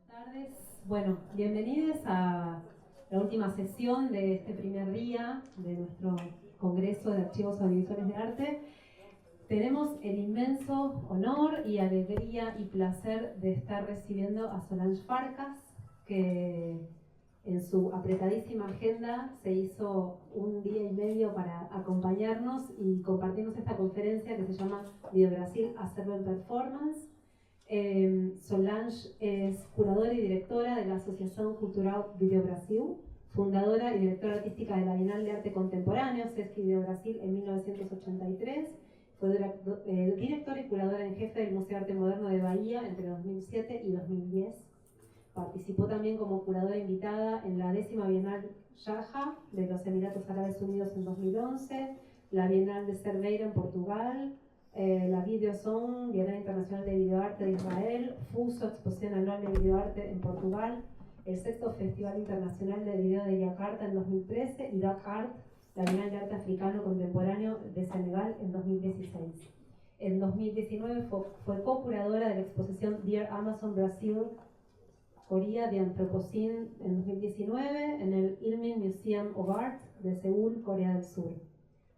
Buenas tardes. Bueno, bienvenidos a la última sesión de este primer día de nuestro Congreso de Archivos Audiovisuales de Arte. Tenemos el inmenso honor y alegría y placer de estar recibiendo a Solange Farkas, que en su apretadísima agenda se hizo un día y medio para acompañarnos y compartirnos esta conferencia que se llama Video Brasil, Acervo en Performance. Solange es curadora y directora de la Asociación Cultural Video Brasil, fundadora y directora artística de la Bienal de Arte Contemporáneo, SESC Video Brasil, en 1983. Fue directora y curadora en jefe del Museo de Arte Moderno de Bahía entre 2007 y 2010. Participó también como curadora invitada en la 10ª Bienal Sharjah de los Emiratos Árabes Unidos en 2011, la Bienal de Cerveira en Portugal, la Videosong, Bienal Internacional de Videoarte de Israel, FUSO, Exposición Anual de Videoarte en Portugal, el 6º Festival Internacional de Video de Yakarta en 2013 y Dakar, la Bienal de Arte Africano Contemporáneo de Senegal en 2016. En 2019 fue co-curadora de la exposición Dear Amazon Brasil, Corea de Anthropocene en 2019 en el Ilmin Museum of Art de Seúl, Corea del Sur.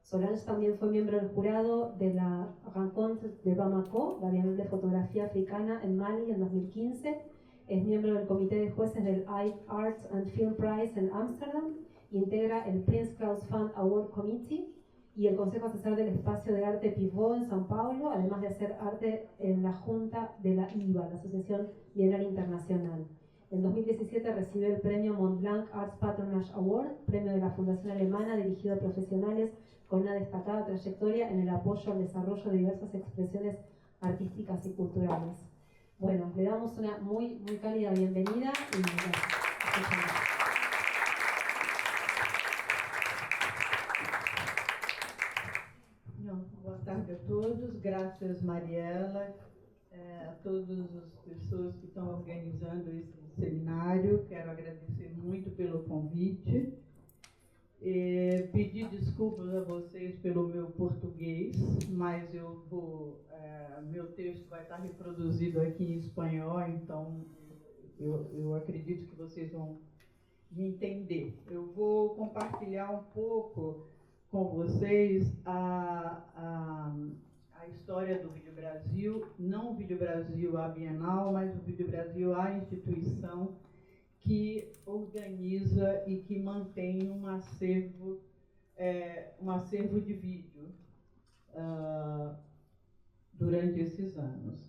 Solange también fue miembro del jurado de la Rencontre de Bamako, la Bienal de Fotografía Africana en Mali en 2015. Es miembro del comité de jueces del Arts and Film Prize en Ámsterdam. Integra el Prince Claus Fund Award Committee y el Consejo Asesor del Espacio de Arte Pivot en São Paulo, además de hacer arte en la Junta de la IVA, la Asociación Bienal Internacional. En 2017 recibió el premio Mont Blanc Arts Patronage Award, premio de la Fundación Alemana dirigido a profesionales con una destacada trayectoria en el apoyo al desarrollo de diversas expresiones artísticas y culturales. Bueno, le damos una muy cálida bienvenida y gracias. Boa tarde a todos, graças Mariela, a todas as pessoas que estão organizando esse seminário. Quero agradecer muito pelo convite, pedir desculpas a vocês pelo meu português, mas meu texto vai estar reproduzido aqui em espanhol, então eu acredito que vocês vão me entender. Eu vou compartilhar um pouco com vocês a história do Vídeo Brasil, não o Vídeo Brasil a Bienal, mas o Vídeo Brasil a instituição que organiza e que mantém um acervo de vídeo durante esses anos.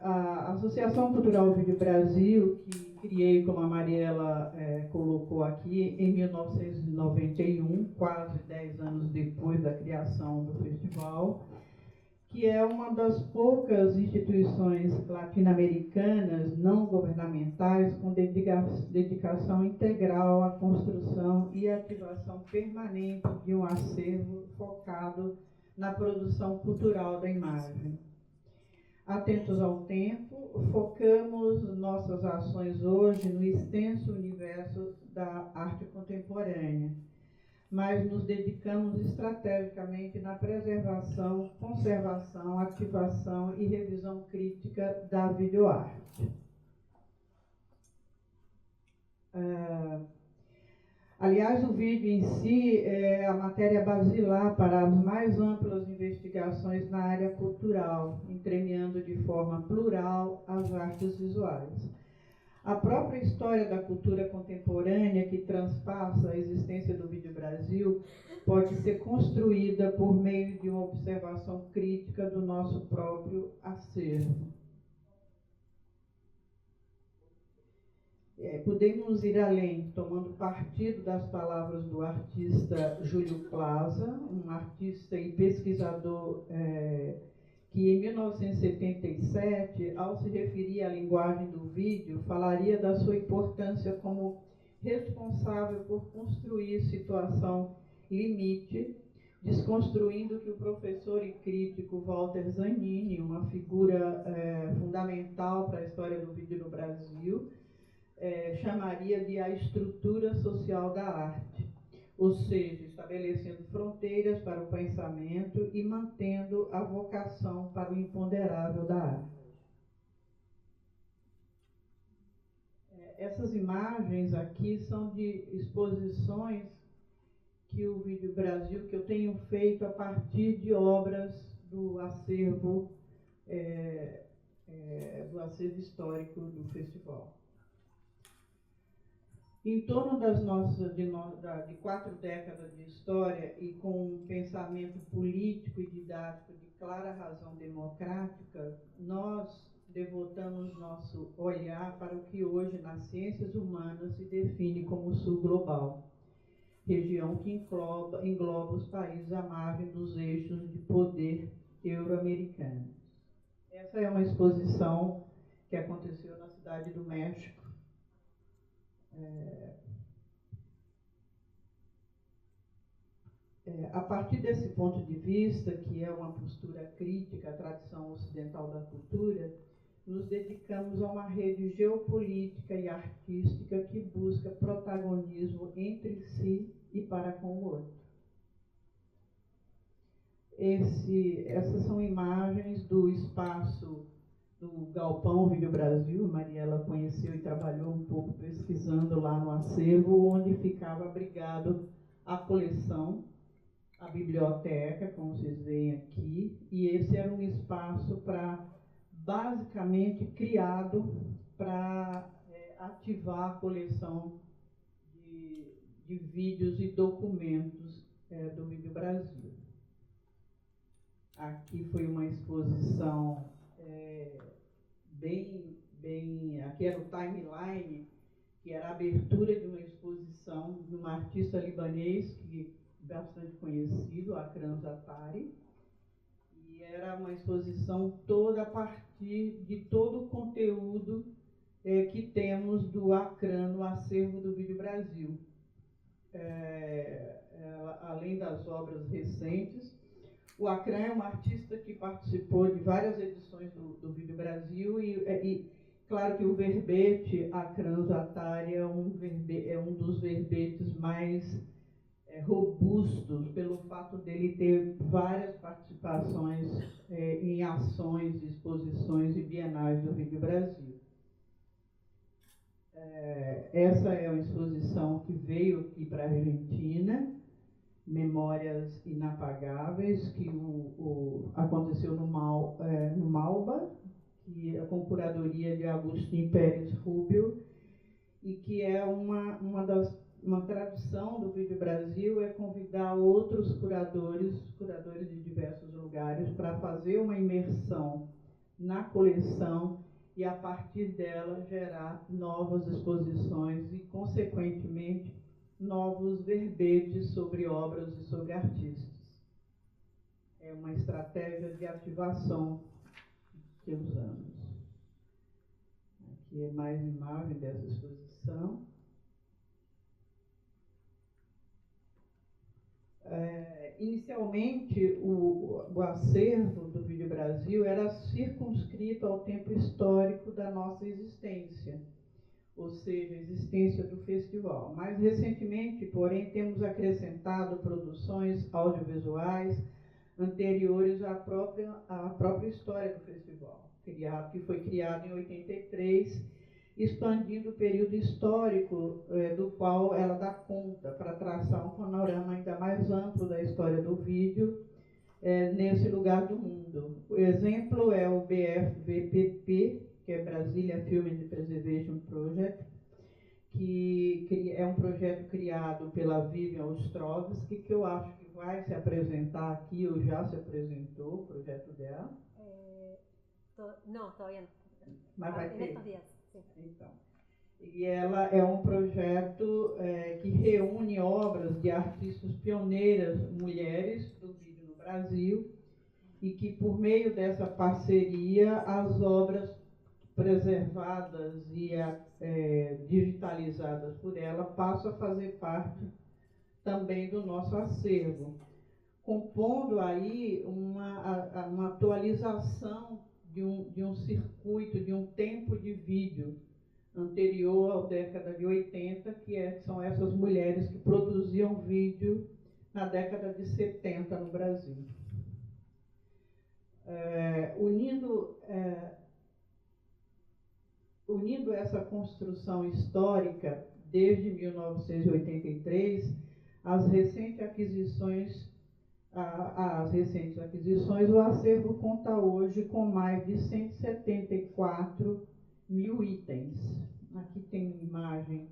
A Associação Cultural Vídeo Brasil, que criei, como a Mariela colocou aqui, em 1991, quase 10 anos depois da criação do festival, que é uma das poucas instituições latino-americanas não governamentais com dedicação integral à construção e ativação permanente de um acervo focado na produção cultural da imagem. Atentos ao tempo, focamos nossas ações hoje no extenso universo da arte contemporânea, mas nos dedicamos estrategicamente na preservação, conservação, ativação e revisão crítica da videoarte. Aliás, o vídeo em si é a matéria basilar para as mais amplas investigações na área cultural, entremeando de forma plural as artes visuais. A própria história da cultura contemporânea, que transpassa a existência do Vídeo Brasil, pode ser construída por meio de uma observação crítica do nosso próprio acervo. Podemos ir além, tomando partido das palavras do artista Júlio Plaza, um artista e pesquisador que em 1977, ao se referir à linguagem do vídeo, falaria da sua importância como responsável por construir situação limite, desconstruindo que o professor e crítico Walter Zanini, uma figura fundamental para a história do vídeo no Brasil, chamaria de a estrutura social da arte, ou seja, estabelecendo fronteiras para o pensamento e mantendo a vocação para o imponderável da arte. Essas imagens aqui são de exposições que o Vídeo Brasil, que eu tenho feito a partir de obras do acervo histórico do festival. Em torno de 4 décadas de história e com um pensamento político e didático de clara razão democrática, nós devotamos nosso olhar para o que hoje nas ciências humanas se define como Sul Global, região que engloba os países à margem dos eixos de poder euro-americanos. Essa é uma exposição que aconteceu na Cidade do México. A partir desse ponto de vista, que é uma postura crítica à tradição ocidental da cultura, nos dedicamos a uma rede geopolítica e artística que busca protagonismo entre si e para com o outro. Essas são imagens do espaço do Galpão Vídeo Brasil. Mariela conheceu e trabalhou um pouco pesquisando lá no acervo, onde ficava abrigado a coleção, a biblioteca, como vocês veem aqui, e esse era um espaço basicamente criado para ativar a coleção de vídeos e documentos do Vídeo Brasil. Aqui foi uma exposição aqui era o timeline, que era a abertura de uma exposição de um artista libanês que é bastante conhecido, Akram Zaatari, e era uma exposição toda a partir de todo o conteúdo que temos do Akram no acervo do Vídeo Brasil. Além das obras recentes, o Akram é um artista que participou de várias edições do Vídeo Brasil e claro que o verbete Akram Zaatari é um dos verbetes mais robustos, pelo fato dele ter várias participações em ações, exposições e bienais do Vídeo Brasil. Essa é uma exposição que veio aqui para a Argentina, Memórias Inapagáveis, que aconteceu no Malba, que é com curadoria de Agustín Pérez Rubio, e que é uma tradição do Vídeo Brasil é convidar outros curadores de diversos lugares, para fazer uma imersão na coleção e, a partir dela, gerar novas exposições e, consequentemente, novos verbetes sobre obras e sobre artistas. É uma estratégia de ativação que usamos. Aqui é mais imagem dessa exposição. Inicialmente, o acervo do Vídeo Brasil era circunscrito ao tempo histórico da nossa existência, ou seja, a existência do festival. Mais recentemente, porém, temos acrescentado produções audiovisuais anteriores à própria história do festival, que foi criado em 83, expandindo o período histórico do qual ela dá conta, para traçar um panorama ainda mais amplo da história do vídeo nesse lugar do mundo. O exemplo é o BFVPP, que é Brasília Film and Preservation Project, que é um projeto criado pela Vivian Ostrovsky, que eu acho que vai se apresentar aqui, ou já se apresentou, o projeto dela. Não, todavía no. Mas vai ter. Estos días, sim. Então, e ela é um projeto que reúne obras de artistas pioneiras, mulheres do vídeo no Brasil, e que, por meio dessa parceria, as obras preservadas e digitalizadas por ela passam a fazer parte também do nosso acervo, compondo aí uma atualização de um circuito, de um tempo de vídeo anterior à década de 80, são essas mulheres que produziam vídeo na década de 70 no Brasil. Unindo dessa construção histórica, desde 1983, as recentes aquisições, o acervo conta hoje com mais de 174 mil itens. Aqui tem uma imagem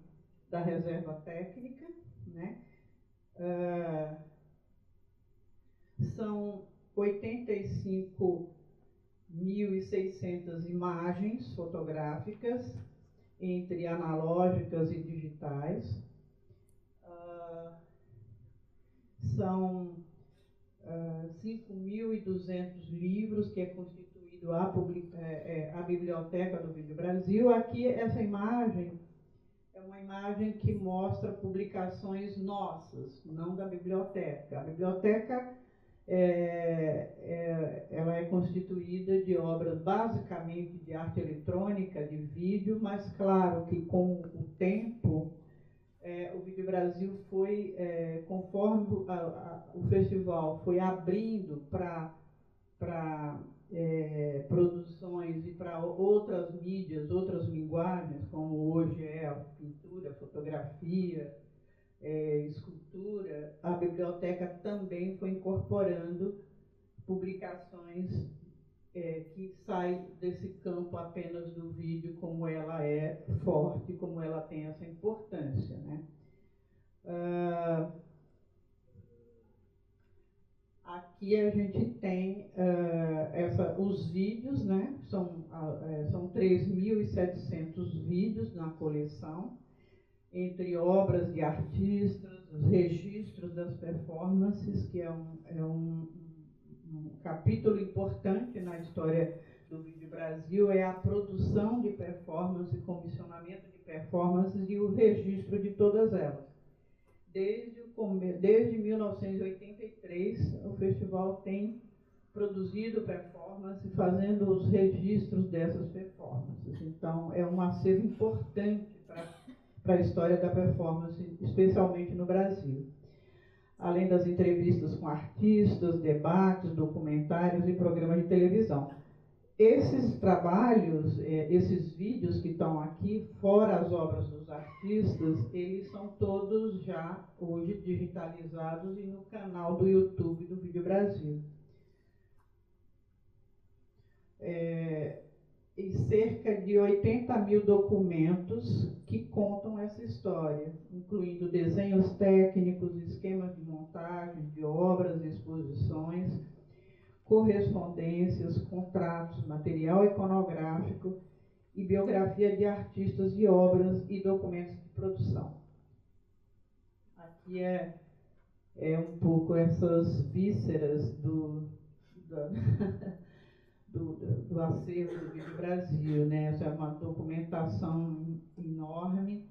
da reserva técnica, né? São 85.600 imagens fotográficas, entre analógicas e digitais. São 5.200 livros, que é constituído a Biblioteca do Vídeo Brasil. Aqui, essa imagem é uma imagem que mostra publicações nossas, não da biblioteca. A biblioteca ela é constituída de obras basicamente de arte eletrônica, de vídeo, mas claro que com o tempo o Vídeo Brasil foi, conforme o festival foi abrindo para produções e para outras mídias, outras linguagens, como hoje é a pintura, a fotografia, escultura, a biblioteca também foi incorporando publicações que saem desse campo apenas do vídeo, como ela é forte, como ela tem essa importância, né? Aqui a gente tem os vídeos, né? São 3.700 vídeos na coleção, entre obras de artistas, os registros das performances, que é um capítulo importante na história do Vídeo Brasil, é a produção de performances, comissionamento de performances e o registro de todas elas. Desde 1983, o festival tem produzido performance, fazendo os registros dessas performances. Então, é um acervo importante para a história da performance, especialmente no Brasil. Além das entrevistas com artistas, debates, documentários e programas de televisão. Esses trabalhos, esses vídeos que estão aqui, fora as obras dos artistas, eles são todos já hoje digitalizados e no canal do YouTube do Vídeo Brasil. E cerca de 80 mil documentos que contam essa história, incluindo desenhos técnicos, esquemas de montagem de obras e exposições, correspondências, contratos, material iconográfico e biografia de artistas e obras e documentos de produção. Aqui é um pouco essas vísceras do acervo do Vídeo Brasil, né? Essa é uma documentação enorme,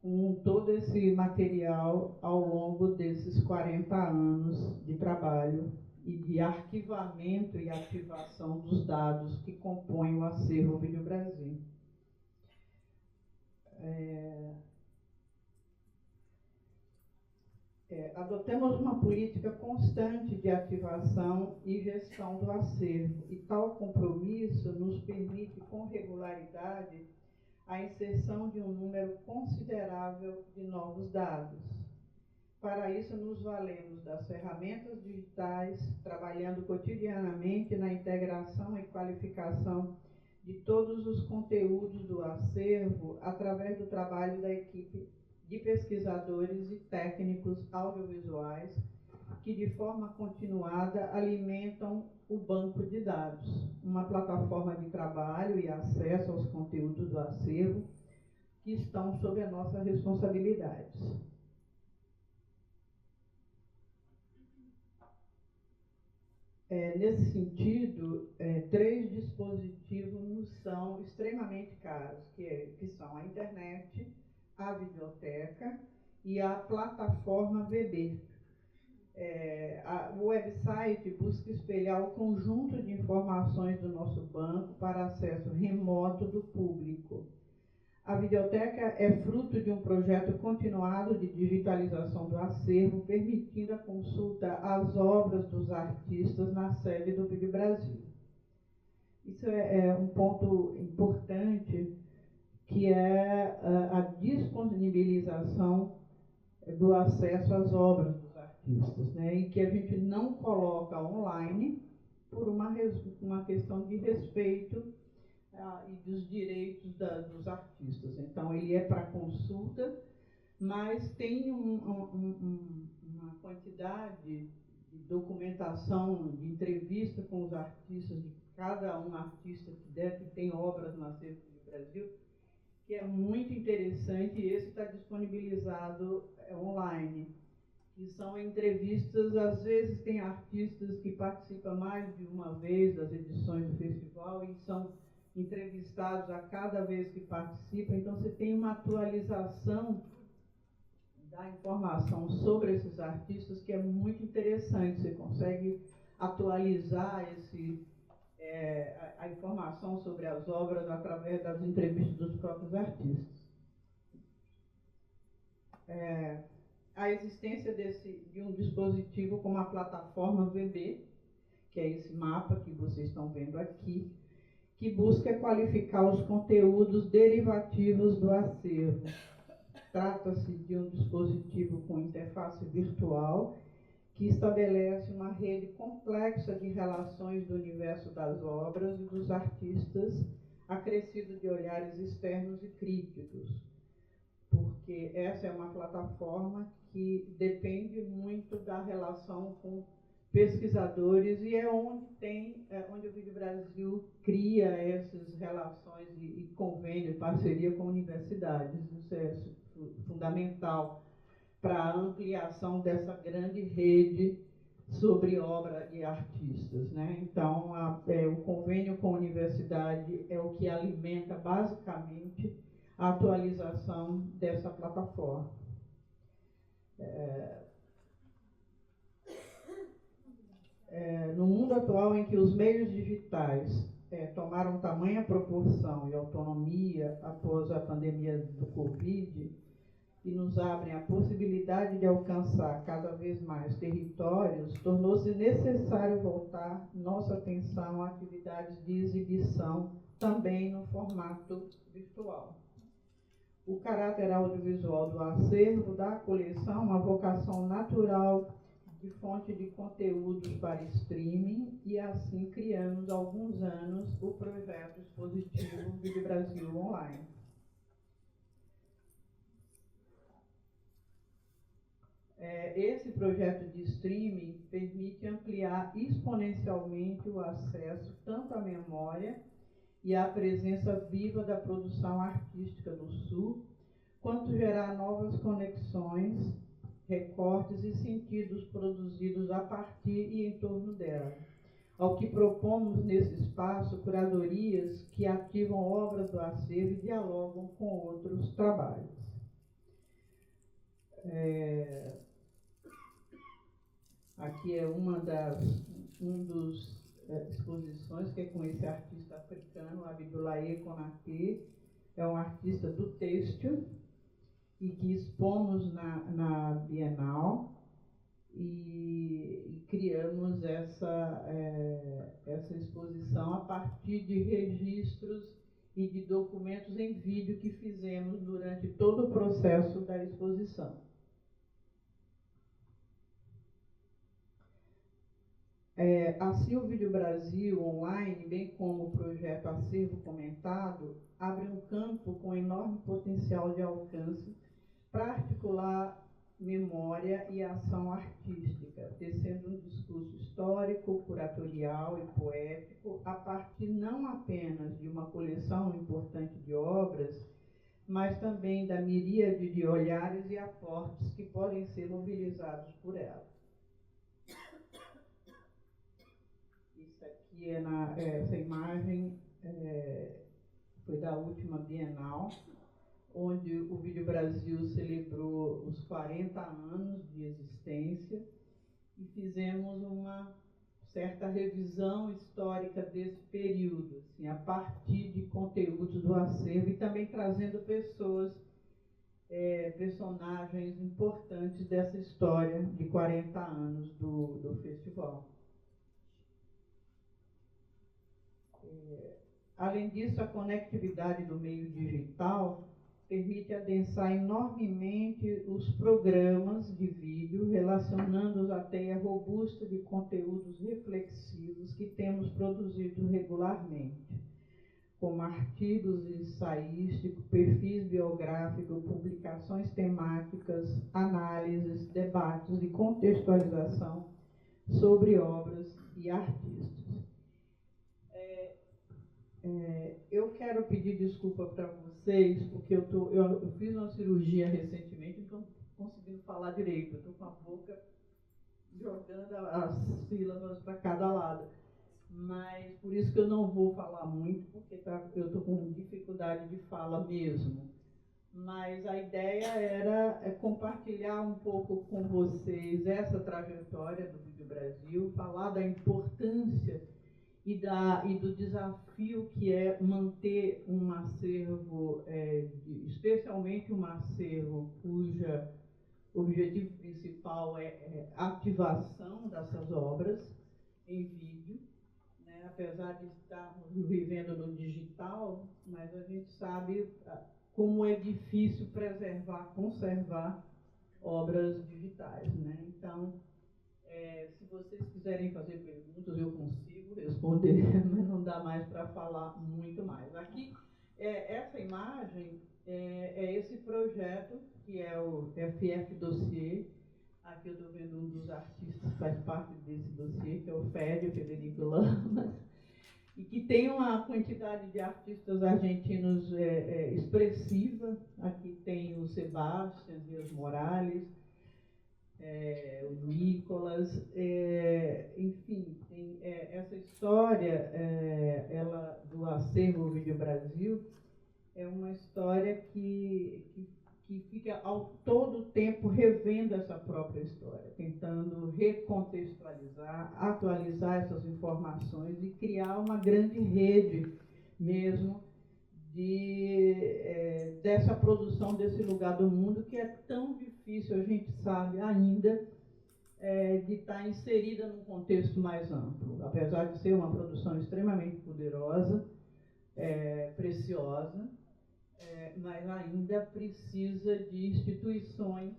com todo esse material ao longo desses 40 anos de trabalho e de arquivamento e ativação dos dados que compõem o acervo Vídeo Brasil. Adotamos uma política constante de ativação e gestão do acervo, e tal compromisso nos permite, com regularidade, a inserção de um número considerável de novos dados. Para isso, nos valemos das ferramentas digitais, trabalhando cotidianamente na integração e qualificação de todos os conteúdos do acervo através do trabalho da equipe de pesquisadores e técnicos audiovisuais que, de forma continuada, alimentam o banco de dados, uma plataforma de trabalho e acesso aos conteúdos do acervo que estão sob a nossa responsabilidade. Nesse sentido, 3 dispositivos nos são extremamente caros, que são a internet, a biblioteca e a plataforma VB. O website busca espelhar o conjunto de informações do nosso banco para acesso remoto do público. A videoteca é fruto de um projeto continuado de digitalização do acervo, permitindo a consulta às obras dos artistas na sede do Vídeo Brasil. Isso é um ponto importante, que é a disponibilização do acesso às obras dos artistas, né? E que a gente não coloca online por uma questão de respeito e dos direitos dos artistas. Então, ele é para consulta, mas tem uma quantidade de documentação, de entrevista com os artistas, de cada um artista que tem obras no Acervo do Brasil, que é muito interessante, e esse está disponibilizado online, que são entrevistas. Às vezes tem artistas que participam mais de uma vez das edições do festival e são entrevistados a cada vez que participam, então você tem uma atualização da informação sobre esses artistas que é muito interessante. Você consegue atualizar a informação sobre as obras através das entrevistas dos próprios artistas. A existência de um dispositivo como a plataforma VB, que é esse mapa que vocês estão vendo aqui, que busca qualificar os conteúdos derivativos do acervo. Trata-se de um dispositivo com interface virtual que estabelece uma rede complexa de relações do universo das obras e dos artistas, acrescido de olhares externos e críticos, porque essa é uma plataforma que depende muito da relação com pesquisadores e é onde o Vídeo Brasil cria essas relações e convênio, parceria com universidades. Isso é fundamental para a ampliação dessa grande rede sobre obra e artistas, né? Então, o convênio com a universidade é o que alimenta basicamente a atualização dessa plataforma. No mundo atual em que os meios digitais tomaram tamanha proporção e autonomia após a pandemia do Covid e nos abrem a possibilidade de alcançar cada vez mais territórios, tornou-se necessário voltar nossa atenção a atividades de exibição também no formato virtual. O caráter audiovisual do acervo dá à coleção uma vocação natural de fonte de conteúdos para streaming e assim criamos há alguns anos o projeto expositivo Vídeo Brasil Online. Esse projeto de streaming permite ampliar exponencialmente o acesso tanto à memória e à presença viva da produção artística do Sul, quanto gerar novas conexões, recortes e sentidos produzidos a partir e em torno dela. Ao que propomos nesse espaço curadorias que ativam obras do acervo e dialogam com outros trabalhos. Aqui é um dos exposições, que é com esse artista africano, Abdoulaye Konaté, é um artista do têxtil, e que expomos na Bienal, e criamos essa exposição a partir de registros e de documentos em vídeo que fizemos durante todo o processo da exposição. Assim, o Vídeo Brasil Online, bem como o projeto Acervo Comentado, abre um campo com enorme potencial de alcance para articular memória e ação artística, tecendo um discurso histórico, curatorial e poético, a partir não apenas de uma coleção importante de obras, mas também da miríade de olhares e aportes que podem ser mobilizados por ela. Isso aqui essa imagem foi da última Bienal, onde o Vídeo Brasil celebrou os 40 anos de existência e fizemos uma certa revisão histórica desse período, assim, a partir de conteúdos do acervo e também trazendo personagens importantes dessa história de 40 anos do festival. Além disso, a conectividade do meio digital permite adensar enormemente os programas de vídeo, relacionando-os à teia robusta de conteúdos reflexivos que temos produzido regularmente, como artigos ensaísticos, perfis biográficos, publicações temáticas, análises, debates e contextualização sobre obras e artistas. Eu quero pedir desculpa para vocês, porque eu fiz uma cirurgia recentemente, então não estou conseguindo falar direito. Eu estou com a boca jogando as sílabas para cada lado. Mas por isso que eu não vou falar muito, porque eu estou com dificuldade de fala mesmo. Mas a ideia era compartilhar um pouco com vocês essa trajetória do Vídeo Brasil, falar da importância e do desafio que é manter um acervo, especialmente um acervo cuja objetivo principal é a ativação dessas obras em vídeo, né? Apesar de estarmos vivendo no digital, mas a gente sabe como é difícil conservar obras digitais, né? Então, se vocês quiserem fazer perguntas, eu consigo responder, mas não dá mais para falar muito mais. Aqui, essa imagem é esse projeto, que é o FF Dossier. Aqui eu estou vendo um dos artistas que faz parte desse dossiê, que é o Federico Lamas, e que tem uma quantidade de artistas argentinos expressiva. Aqui tem o Sebastián Dias Morales, o Nicolas, enfim, tem essa história do acervo Vídeo Brasil, é uma história que fica ao todo tempo revendo essa própria história, tentando recontextualizar, atualizar essas informações e criar uma grande rede mesmo dessa produção desse lugar do mundo que é tão difícil, a gente sabe ainda, de estar inserida num contexto mais amplo. Apesar de ser uma produção extremamente poderosa, preciosa, mas ainda precisa de instituições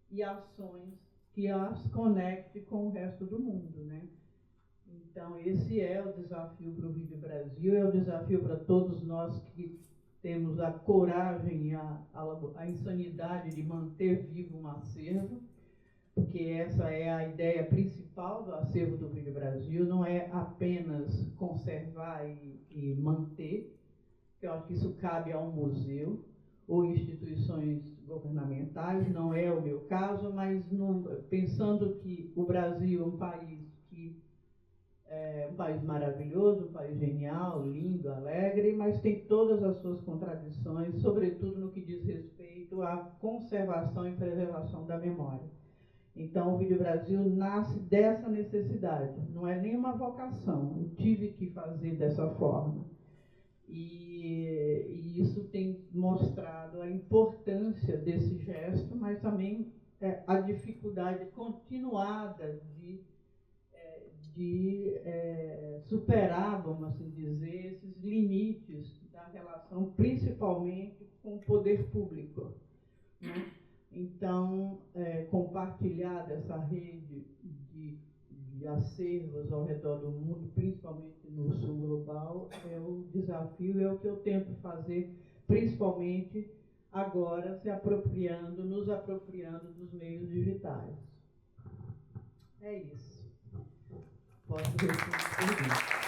e ações que as conecte com o resto do mundo, né? Então, esse é o desafio para o Vídeo Brasil, é o desafio para todos nós que temos a coragem e a insanidade de manter vivo um acervo, porque essa é a ideia principal do acervo do Vídeo Brasil, não é apenas conservar e manter, que eu acho que isso cabe a um museu ou instituições governamentais, não é o meu caso, mas pensando que o Brasil é um país um país maravilhoso, um país genial, lindo, alegre, mas tem todas as suas contradições, sobretudo no que diz respeito à conservação e preservação da memória. Então, o Vídeo Brasil nasce dessa necessidade, não é nenhuma vocação, eu tive que fazer dessa forma. E isso tem mostrado a importância desse gesto, mas também a dificuldade continuada de superar, vamos assim dizer, esses limites da relação, principalmente com o poder público, né? Então, compartilhar dessa rede de acervos ao redor do mundo, principalmente no sul global, é o desafio, é o que eu tento fazer, principalmente agora, nos apropriando dos meios digitais. É isso. Posso responder perguntas.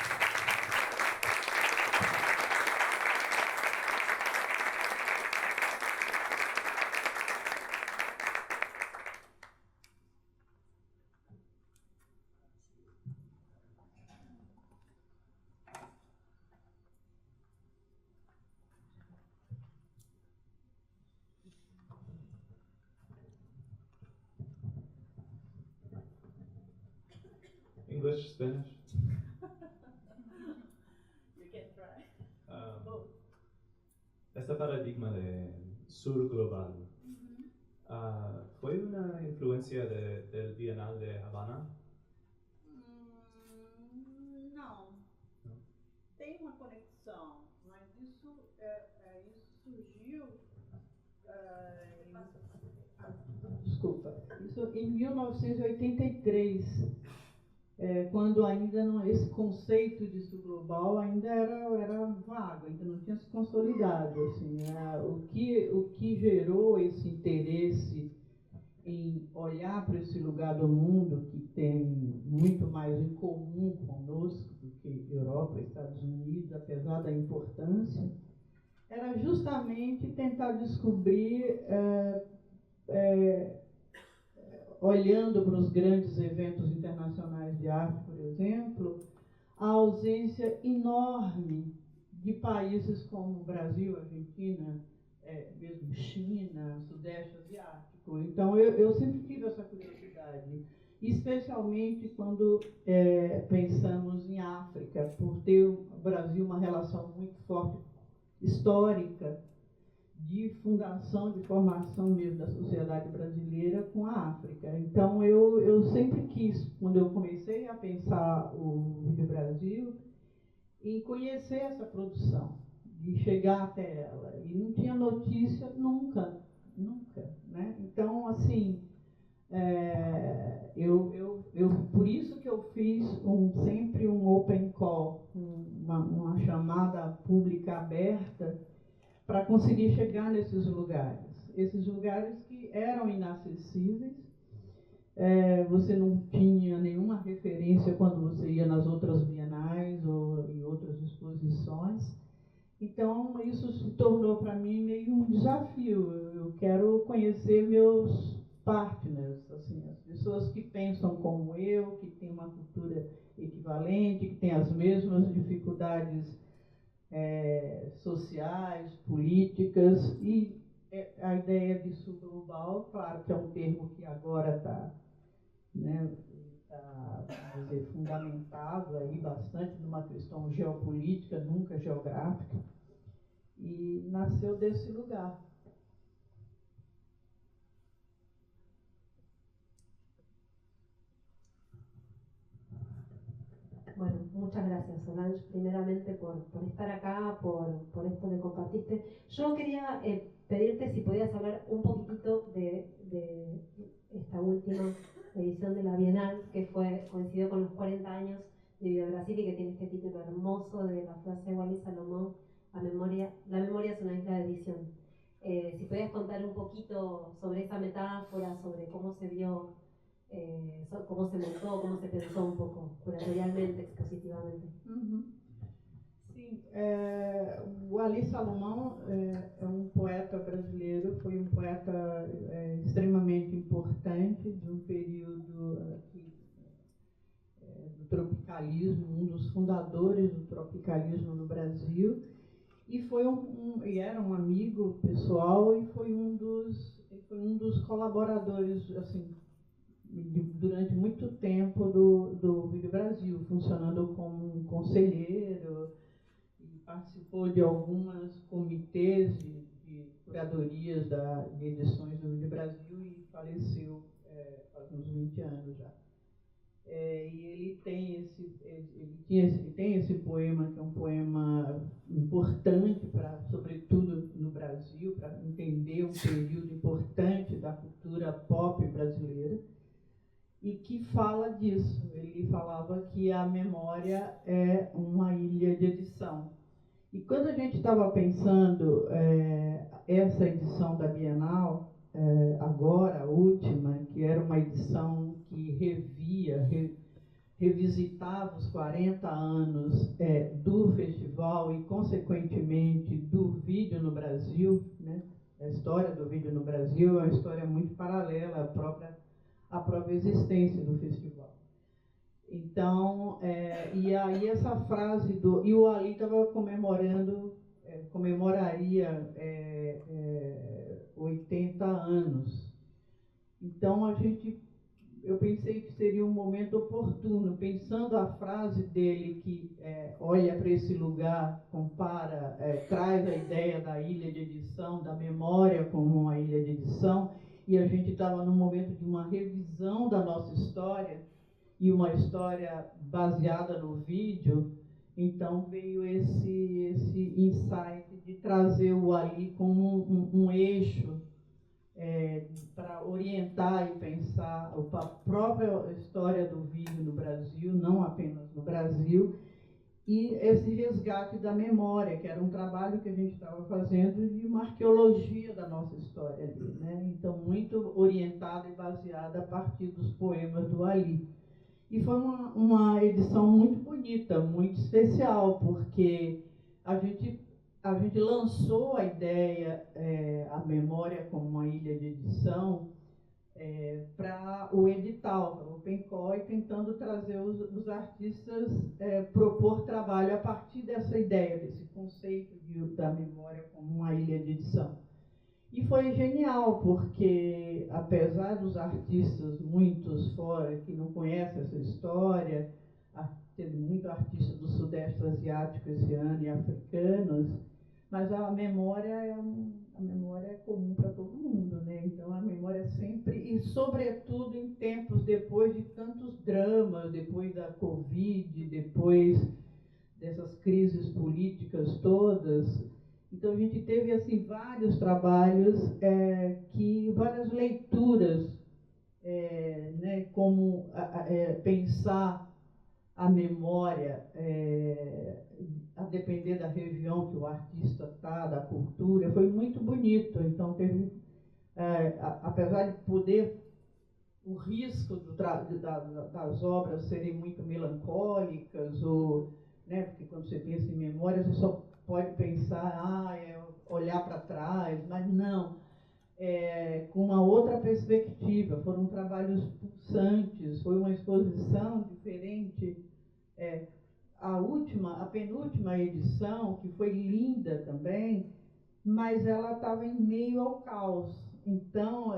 English, Spanish? You can try. Este paradigma de sur global, ¿fue una influencia del Bienal de Havana? Não. Tem uma conexão Isso em 1983, quando ainda não, esse conceito de sul global ainda era vago, ainda não tinha se consolidado. Assim, o que gerou esse interesse em olhar para esse lugar do mundo que tem muito mais em comum conosco do que Europa, Estados Unidos, apesar da importância, era justamente tentar descobrir, olhando para os grandes eventos internacionais de arte, por exemplo, a ausência enorme de países como Brasil, Argentina, mesmo China, Sudeste Asiático. Então, eu sempre tive essa curiosidade, especialmente quando pensamos em África, por ter o Brasil uma relação muito forte, histórica, de fundação, de formação mesmo da sociedade brasileira com a África. Então, eu sempre quis, quando eu comecei a pensar o Vídeo Brasil, em conhecer essa produção, de chegar até ela. E não tinha notícia nunca, nunca. Né? Então, assim, por isso que eu fiz sempre um open call, uma chamada pública aberta, para conseguir chegar nesses lugares. Esses lugares que eram inacessíveis, você não tinha nenhuma referência quando você ia nas outras bienais ou em outras exposições. Então, isso se tornou para mim meio um desafio. Eu quero conhecer meus partners, assim, as pessoas que pensam como eu, que têm uma cultura equivalente, que têm as mesmas dificuldades sociais, políticas, e a ideia de sul global, claro que é um termo que agora está, né, vamos dizer, fundamentado aí bastante numa questão geopolítica, nunca geográfica, e nasceu desse lugar. Bueno, muchas gracias, Solange, primeramente por estar acá, por esto que compartiste. Yo quería pedirte si podías hablar un poquitito de esta última edición de la Bienal, que coincidió con los 40 años de Video Brasil y que tiene este título hermoso de la frase de Wally Salomón, la memoria es una isla de edición. Si podías contar un poquito sobre esa metáfora, sobre cómo se vio, cómo se montó, cómo se pensó un poco, curatorialmente, expositivamente. Uhum. Sim, o Ali Salomão é um poeta brasileiro, foi um poeta extremamente importante de um período do tropicalismo, um dos fundadores do tropicalismo no Brasil, e e era um amigo pessoal e foi um dos colaboradores, assim, durante muito tempo do Vídeo Brasil, funcionando como um conselheiro, e participou de alguns comitês de curadorias de edições do Vídeo Brasil e faleceu faz uns 20 anos já. E ele tem esse poema, que é um poema importante, sobretudo no Brasil, para entender um período importante da cultura pop brasileira, e que fala disso. Ele falava que a memória é uma ilha de edição. E quando a gente estava pensando essa edição da Bienal, agora, a última, que era uma edição que revisitava os 40 anos do festival e, consequentemente, do vídeo no Brasil, né? A história do vídeo no Brasil é uma história muito paralela à própria existência do festival. Então, e aí essa frase e o Ali estava comemoraria 80 anos. Então, eu pensei que seria um momento oportuno, pensando a frase dele que olha para esse lugar, compara, traz a ideia da ilha de edição, da memória como uma ilha de edição, e a gente estava num momento de uma revisão da nossa história, e uma história baseada no vídeo. Então veio esse insight de trazer o Ali como um eixo para orientar e pensar a própria história do vídeo no Brasil, não apenas no Brasil, e esse resgate da memória, que era um trabalho que a gente estava fazendo de uma arqueologia da nossa história ali, né? Então, muito orientada e baseada a partir dos poemas do Ali. E foi uma edição muito bonita, muito especial, porque a gente lançou a ideia, a memória como uma ilha de edição, para o edital, para o PENCOI, tentando trazer os artistas, propor trabalho a partir dessa ideia, desse conceito da memória como uma ilha de edição. E foi genial, porque apesar dos artistas, muitos fora, que não conhecem essa história, teve muito artista do Sudeste Asiático esse ano e africanos, mas a memória é comum para todo mundo, né? Então a memória é sempre, e sobretudo em tempos depois de tantos dramas, depois da Covid, depois dessas crises políticas todas. Então a gente teve assim vários trabalhos, várias leituras, né, como pensar a memória, a depender da região que o artista está, da cultura, foi muito bonito. Então teve, apesar de poder o risco das obras serem muito melancólicas, ou, né, porque quando você pensa em memória, você só pode pensar, olhar para trás, mas não, com uma outra perspectiva. Foram trabalhos pulsantes, foi uma exposição diferente. A penúltima edição, que foi linda também, mas ela estava em meio ao caos. Então,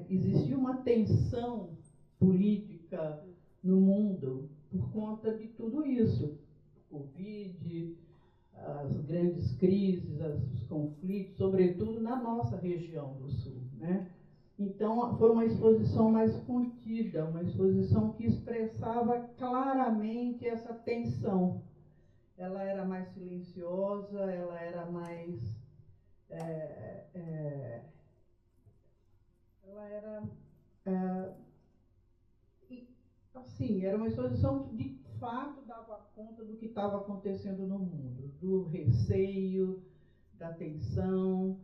existia uma tensão política no mundo por conta de tudo isso. Covid, as grandes crises, os conflitos, sobretudo na nossa região do Sul, né? Então, foi uma exposição mais contida, uma exposição que expressava claramente essa tensão. Ela era mais silenciosa, ela era mais... ela era... assim, era uma exposição que, de fato, dava conta do que estava acontecendo no mundo, do receio, da tensão,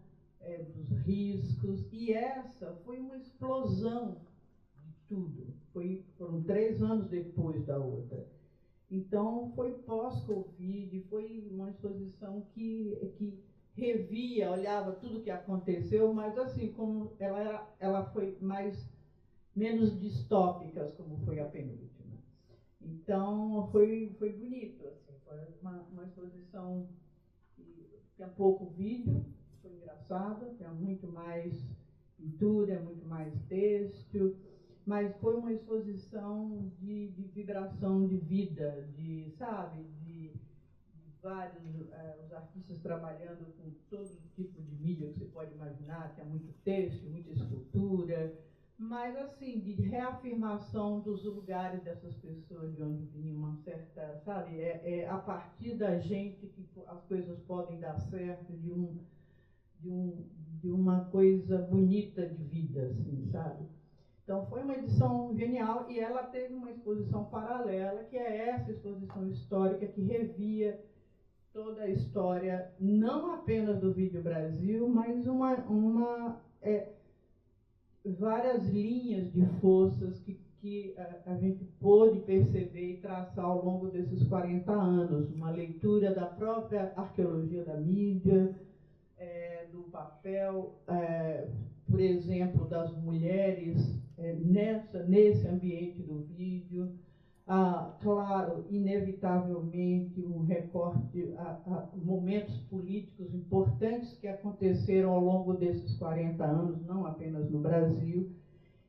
dos riscos. E essa foi uma explosão de tudo. Foram 3 anos depois da outra. Então, foi pós-Covid, foi uma exposição que revia, olhava tudo o que aconteceu, mas assim, como ela foi menos distópicas, como foi a penúltima. Então, foi bonito, assim, foi uma exposição que tinha pouco vídeo, foi engraçado, tinha muito mais pintura, muito mais texto, mas foi uma exposição de vibração de vida, de vários os artistas trabalhando com todo tipo de mídia que você pode imaginar, tinha muito texto, muita escultura, mas assim, de reafirmação dos lugares dessas pessoas, de onde vinha uma certa, sabe, a partir da gente que as coisas podem dar certo, de uma coisa bonita de vida, assim, sabe? Então foi uma edição genial, e ela teve uma exposição paralela, que é essa exposição histórica que revia toda a história, não apenas do Vídeo Brasil, mas várias linhas de forças que a gente pôde perceber e traçar ao longo desses 40 anos. Uma leitura da própria arqueologia da mídia, do papel, por exemplo, das mulheres nesse ambiente do vídeo. Claro, inevitavelmente, um recorte a momentos políticos importantes que aconteceram ao longo desses 40 anos, não apenas no Brasil.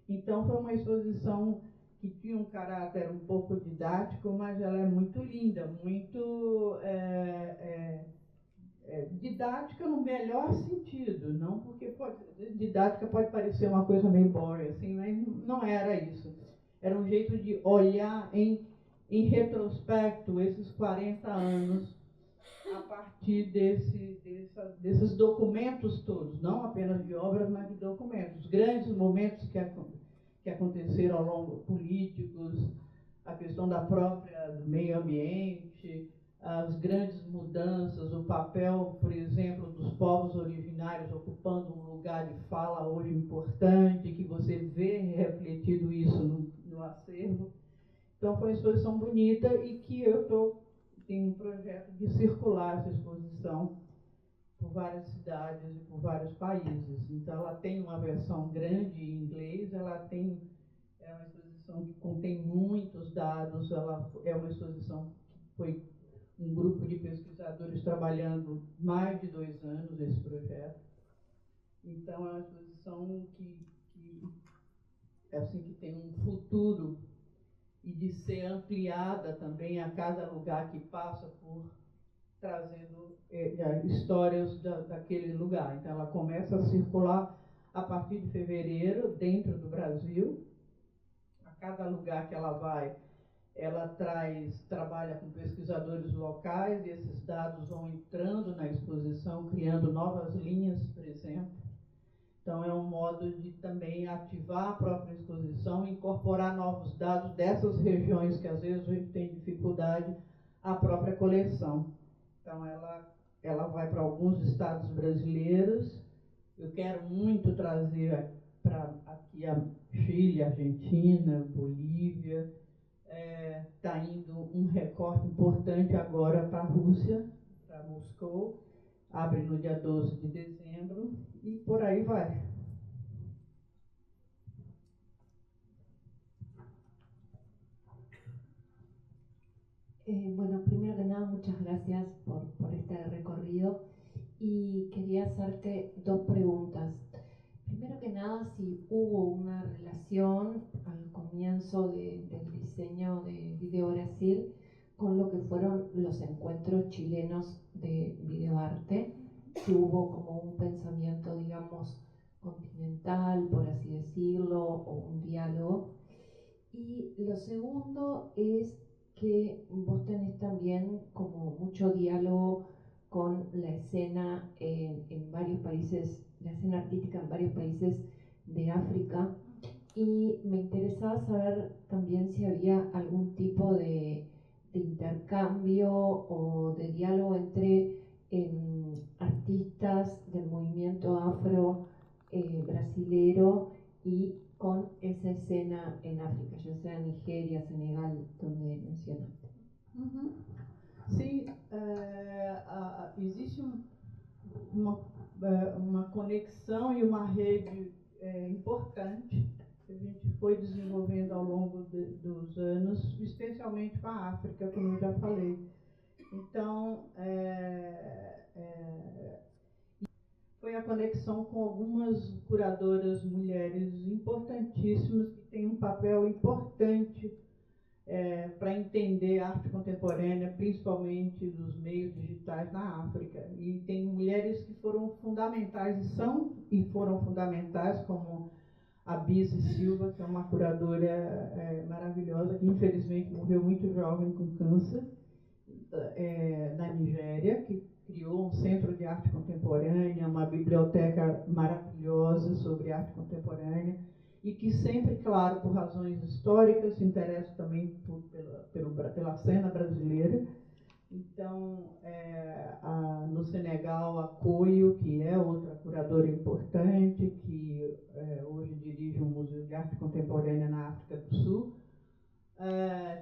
Então, foi uma exposição que tinha um caráter um pouco didático, mas ela é muito linda, muito didática no melhor sentido, não porque didática pode parecer uma coisa meio boring, assim, mas não era isso. Era um jeito de olhar em retrospecto esses 40 anos a partir desses documentos todos, não apenas de obras, mas de documentos. Os grandes momentos que aconteceram ao longo, políticos, a questão do meio ambiente, as grandes mudanças, o papel, por exemplo, dos povos originários ocupando um lugar de fala hoje importante, que você vê refletido isso no acervo. Então, foi uma exposição bonita e que tenho um projeto de circular essa exposição por várias cidades e por vários países. Então, ela tem uma versão grande em inglês, é uma exposição que contém muitos dados, ela é uma exposição que foi um grupo de pesquisadores trabalhando mais de 2 anos nesse projeto. Então, é uma exposição que tem um futuro e de ser ampliada também a cada lugar que passa trazendo histórias daquele lugar. Então, ela começa a circular a partir de fevereiro, dentro do Brasil. A cada lugar que ela vai, ela trabalha com pesquisadores locais, e esses dados vão entrando na exposição, criando novas linhas, por exemplo. Então, é um modo de também ativar a própria exposição, incorporar novos dados dessas regiões que, às vezes, a gente tem dificuldade, à própria coleção. Então, ela vai para alguns estados brasileiros. Eu quero muito trazer para aqui a Chile, Argentina, Bolívia. Está indo um recorte importante agora para a Rússia, para Moscou. Abre no dia 12 de dezembro e por aí vai. Bueno, primero que nada, muchas gracias por este recorrido y quería hacerte dos preguntas. Primero que nada, si hubo una relación al comienzo del diseño de Video Brasil con lo que fueron los encuentros chilenos de videoarte, si hubo como un pensamiento, digamos, continental, por así decirlo, o un diálogo. Y lo segundo es que vos tenés también como mucho diálogo con la escena en varios países, la escena artística en varios países de África, y me interesaba saber también si había algún tipo de intercambio o de diálogo entre artistas del movimiento afro brasilero y con esa escena en África, ya sea Nigeria, Senegal, donde mencionaste. Uhum. Sim, existe uma conexão e uma rede importante que a gente foi desenvolvendo ao longo dos anos, especialmente com a África, como eu já falei. Então, foi a conexão com algumas curadoras mulheres importantíssimas que têm um papel importante para entender a arte contemporânea, principalmente dos meios digitais na África. E tem mulheres que foram fundamentais e foram fundamentais, como a Bise Silva, que é uma curadora maravilhosa, que infelizmente morreu muito jovem com câncer, na Nigéria, que criou um centro de arte contemporânea, uma biblioteca maravilhosa sobre arte contemporânea, e que sempre, claro, por razões históricas, se interessa também pela cena brasileira. Então, no Senegal, a Koyo, que é outra curadora importante, que hoje dirige um museu de arte contemporânea na África do Sul.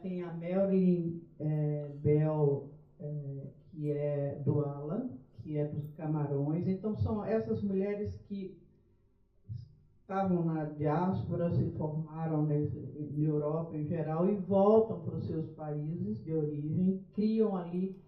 Tem a Marilyn Bell, que é do Alan, que é dos Camarões. Então, são essas mulheres que estavam na diáspora, se formaram na Europa em geral e voltam para os seus países de origem, criam ali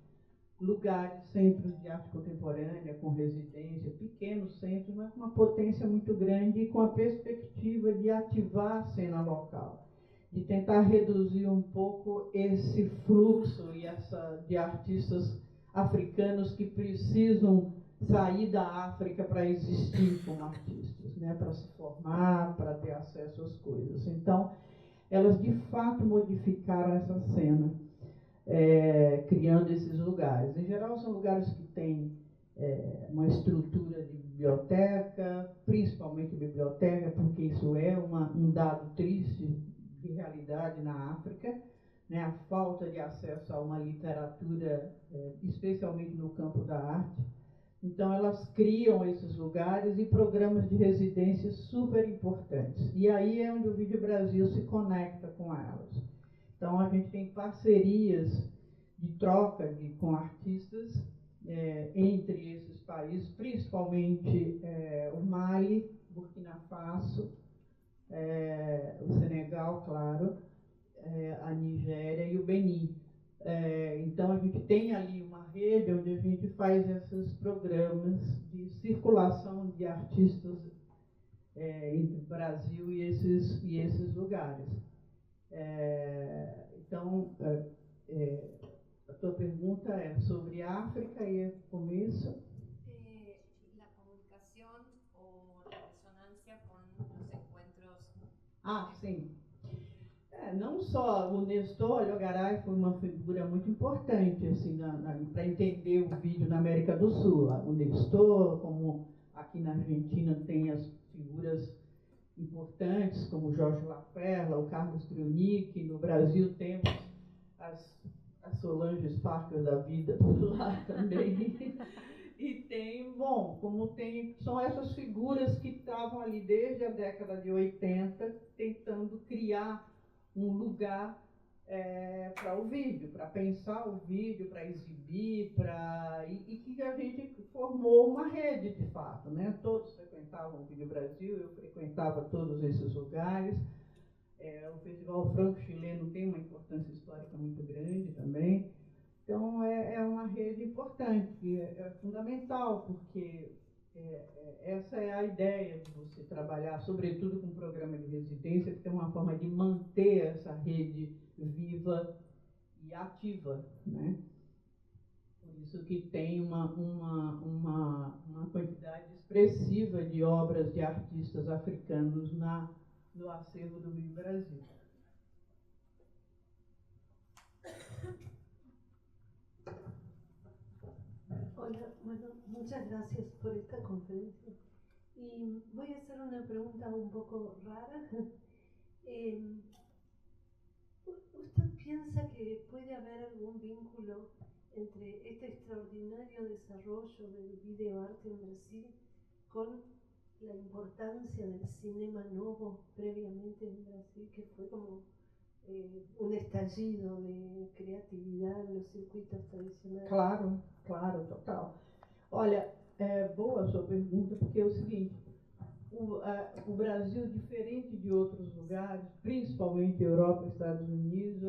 lugares, centros de arte contemporânea, com residência, pequenos centros, mas com uma potência muito grande e com a perspectiva de ativar a cena local, de tentar reduzir um pouco esse fluxo de artistas africanos que precisam sair da África para existir como artistas, né? Para se formar, para ter acesso às coisas. Então, elas de fato modificaram essa cena. criando esses lugares. Em geral, são lugares que têm uma estrutura de biblioteca, principalmente biblioteca, porque isso é um dado triste de realidade na África, né? A falta de acesso a uma literatura, especialmente no campo da arte. Então, elas criam esses lugares e programas de residência super importantes. E aí é onde o Vídeo Brasil se conecta com elas. Então, a gente tem parcerias de troca com artistas entre esses países, principalmente o Mali, Burkina Faso, o Senegal, claro, a Nigéria e o Benin. Então, a gente tem ali uma rede onde a gente faz esses programas de circulação de artistas entre o Brasil e esses lugares. Então, a tua pergunta é sobre África e o começo? La comunicación o la resonancia con los encuentros. Ah, sim. Não só o Nestor Alhogaray foi uma figura muito importante assim, para entender o vídeo na América do Sul. O Nestor, como aqui na Argentina tem as figuras importantes, como o Jorge Laperla, o Carlos Trionic, no Brasil temos as Solanges Farcas da vida por lá também. E tem, são essas figuras que estavam ali desde a década de 80, tentando criar um lugar para o vídeo, para pensar o vídeo, para exibir, e que a gente formou uma rede, de fato, né? Todos frequentavam o Vídeo Brasil, eu frequentava todos esses lugares. O Festival Franco-Chileno tem uma importância histórica muito grande também. Então, é uma rede importante, é fundamental, porque essa é a ideia de você trabalhar, sobretudo com programa de residência, porque é uma forma de manter essa rede viva e ativa, né? Por isso que tem uma quantidade expressiva de obras de artistas africanos no acervo do Vídeo Brasil. Hola, bueno, muchas gracias por esta conferencia. Y voy a hacer una pregunta un poco rara. ¿Usted piensa que puede haber algún vínculo entre este extraordinario desarrollo del videoarte en Brasil con la importancia del cinema novo previamente en Brasil, que fue como un estallido de creatividad en los circuitos tradicionais? Claro, total. Olha, boa a sua pergunta, porque é o seguinte, o Brasil, diferente de outros lugares, principalmente Europa e Estados Unidos,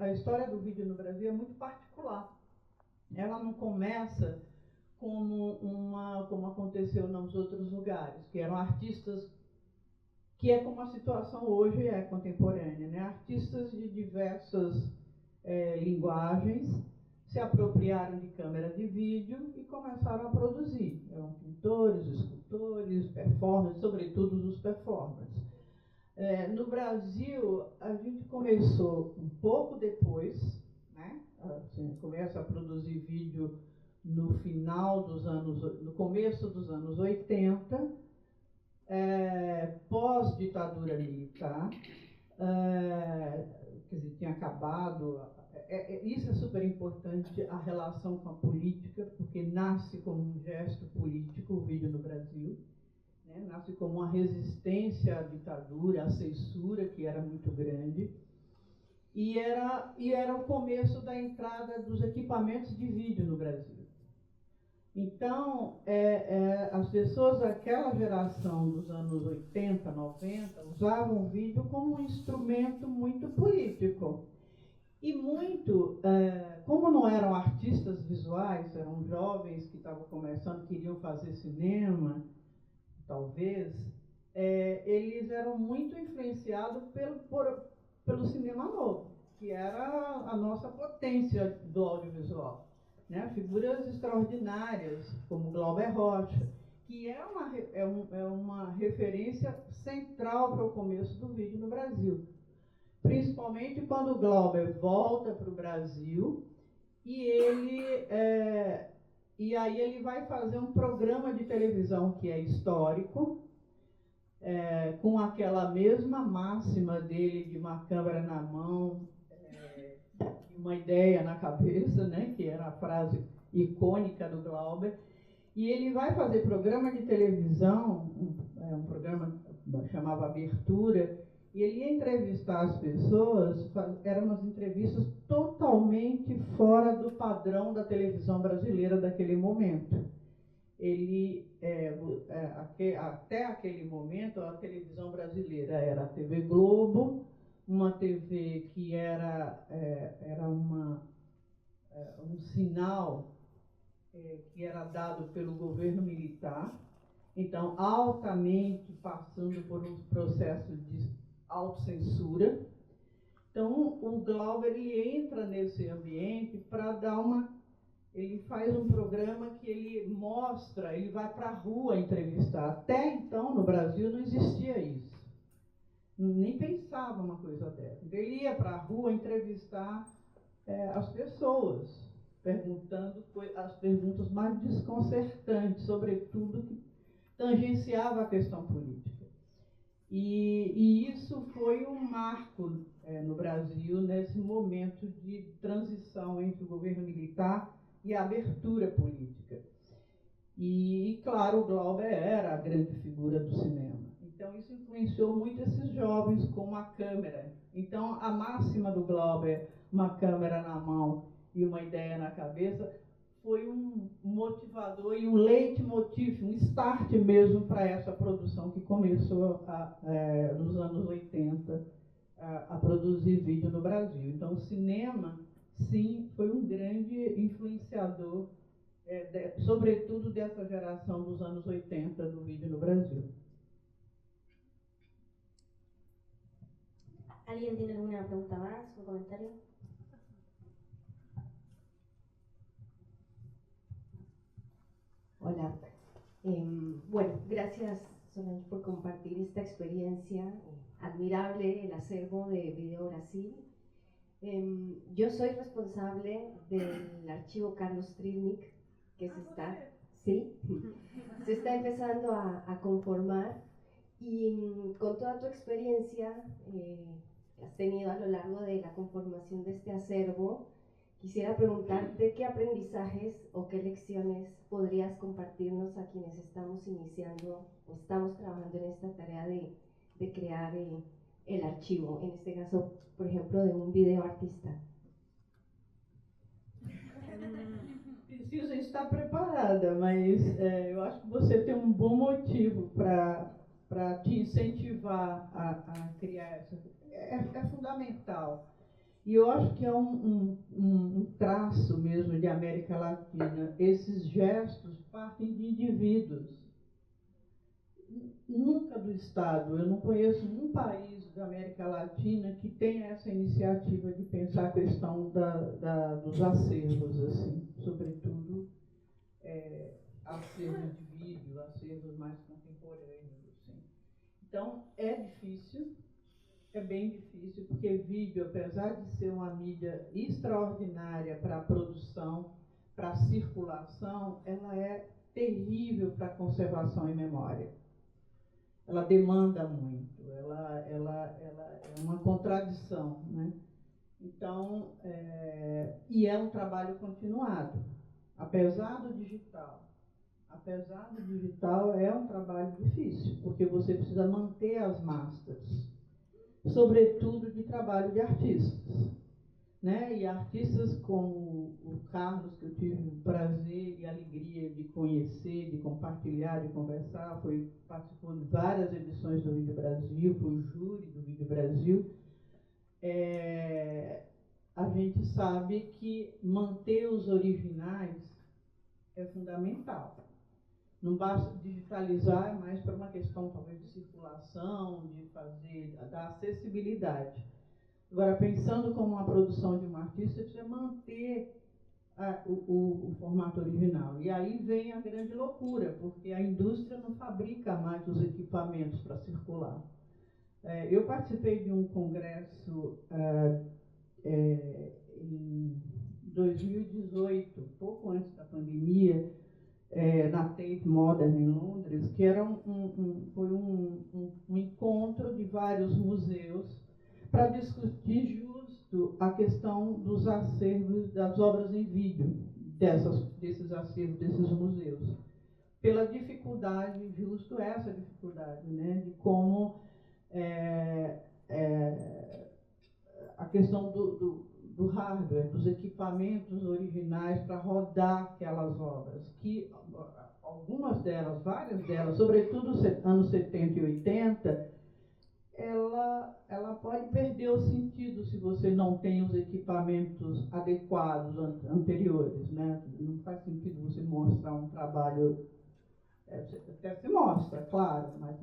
a história do vídeo no Brasil é muito particular. Ela não começa como aconteceu nos outros lugares, que eram artistas, que é como a situação hoje é contemporânea, né? Artistas de diversas linguagens se apropriaram de câmera de vídeo e começaram a produzir. Eram pintores, escultores, performers, sobretudo os performers. No Brasil, a gente começou um pouco depois, né? Assim, começa a produzir vídeo no começo dos anos 80, pós-ditadura militar, quer dizer, tinha acabado. Isso é super importante, a relação com a política, porque nasce como um gesto político o vídeo no Brasil, né? Nasce como uma resistência à ditadura, à censura, que era muito grande, e era o começo da entrada dos equipamentos de vídeo no Brasil. Então, as pessoas daquela geração dos anos 80, 90, usavam o vídeo como um instrumento muito político. E muito, como não eram artistas visuais, eram jovens que estavam começando, queriam fazer cinema, talvez, eles eram muito influenciados pelo cinema novo, que era a nossa potência do audiovisual. Né? Figuras extraordinárias, como Glauber Rocha, que é uma referência central para o começo do vídeo no Brasil. principalmente quando o Glauber volta para o Brasil e aí ele vai fazer um programa de televisão que é histórico, com aquela mesma máxima dele de uma câmera na mão, e uma ideia na cabeça, né, que era a frase icônica do Glauber. E ele vai fazer programa de televisão, um programa que chamava Abertura, e ele ia entrevistar as pessoas, eram umas entrevistas totalmente fora do padrão da televisão brasileira daquele momento. Ele, até aquele momento, a televisão brasileira era a TV Globo, uma TV que era um sinal que era dado pelo governo militar, então altamente passando por um processo de autocensura. Então o Glauber ele entra nesse ambiente para dar ele faz um programa que ele mostra, ele vai para a rua entrevistar. Até então no Brasil não existia isso, nem pensava uma coisa dessa. Então, ele ia para a rua entrevistar as pessoas, perguntando as perguntas mais desconcertantes, sobretudo que tangenciava a questão política. E isso foi um marco no Brasil, nesse momento de transição entre o governo militar e a abertura política. E claro, o Glauber era a grande figura do cinema. Então, isso influenciou muito esses jovens com uma câmera. Então, a máxima do Glauber, uma câmera na mão e uma ideia na cabeça, foi um motivador e um leitmotiv, um start mesmo para essa produção que começou nos anos 80 a produzir vídeo no Brasil. Então, o cinema, sim, foi um grande influenciador, sobretudo dessa geração dos anos 80 do vídeo no Brasil. ¿Alguien tiene alguna pregunta más, un comentario? Hola. Bueno, gracias Solange por compartir esta experiencia admirable, el acervo de Video Brasil. Yo soy responsable del archivo Carlos Trilnik, que se está empezando a conformar, y con toda tu experiencia que has tenido a lo largo de la conformación de este acervo, quisiera preguntarte qué aprendizajes o qué lecciones podrías compartirnos a quienes estamos iniciando o estamos trabajando en esta tarea de crear el archivo, en este caso, por ejemplo, de un videoartista. Preciso estar preparada, mas eu acho que você tem um bom motivo para te incentivar a criar essa. É fundamental. E eu acho que é um traço mesmo de América Latina. Esses gestos partem de indivíduos, nunca do Estado. Eu não conheço um país da América Latina que tenha essa iniciativa de pensar a questão dos acervos, assim, sobretudo acervos de vídeo, acervos mais contemporâneos. Assim. Então, é difícil. É bem difícil, porque vídeo, apesar de ser uma mídia extraordinária para a produção, para a circulação, ela é terrível para a conservação e memória. Ela demanda muito, ela é uma contradição, né? Então, e é um trabalho continuado, apesar do digital. Apesar do digital, é um trabalho difícil, porque você precisa manter as masters, sobretudo de trabalho de artistas, né? E artistas como o Carlos, que eu tive o prazer e a alegria de conhecer, de compartilhar, de conversar, participou de várias edições do Vídeo Brasil, foi júri do Vídeo Brasil. A gente sabe que manter os originais é fundamental. Não basta digitalizar, mas para uma questão talvez de circulação, da acessibilidade. Agora, pensando como uma produção de um artista, precisa manter o formato original. E aí vem a grande loucura, porque a indústria não fabrica mais os equipamentos para circular. Eu participei de um congresso em 2018, pouco antes da pandemia, na Tate Modern, em Londres, que era foi um encontro de vários museus para discutir justo a questão dos acervos, das obras em vídeo, desses acervos, desses museus. Pela dificuldade, justo essa dificuldade, né, de como a questão do hardware, dos equipamentos originais para rodar aquelas obras, que algumas delas, várias delas, sobretudo anos 70 e 80, ela pode perder o sentido se você não tem os equipamentos adequados anteriores, né? Não faz sentido você mostrar um trabalho, até se mostra, claro, mas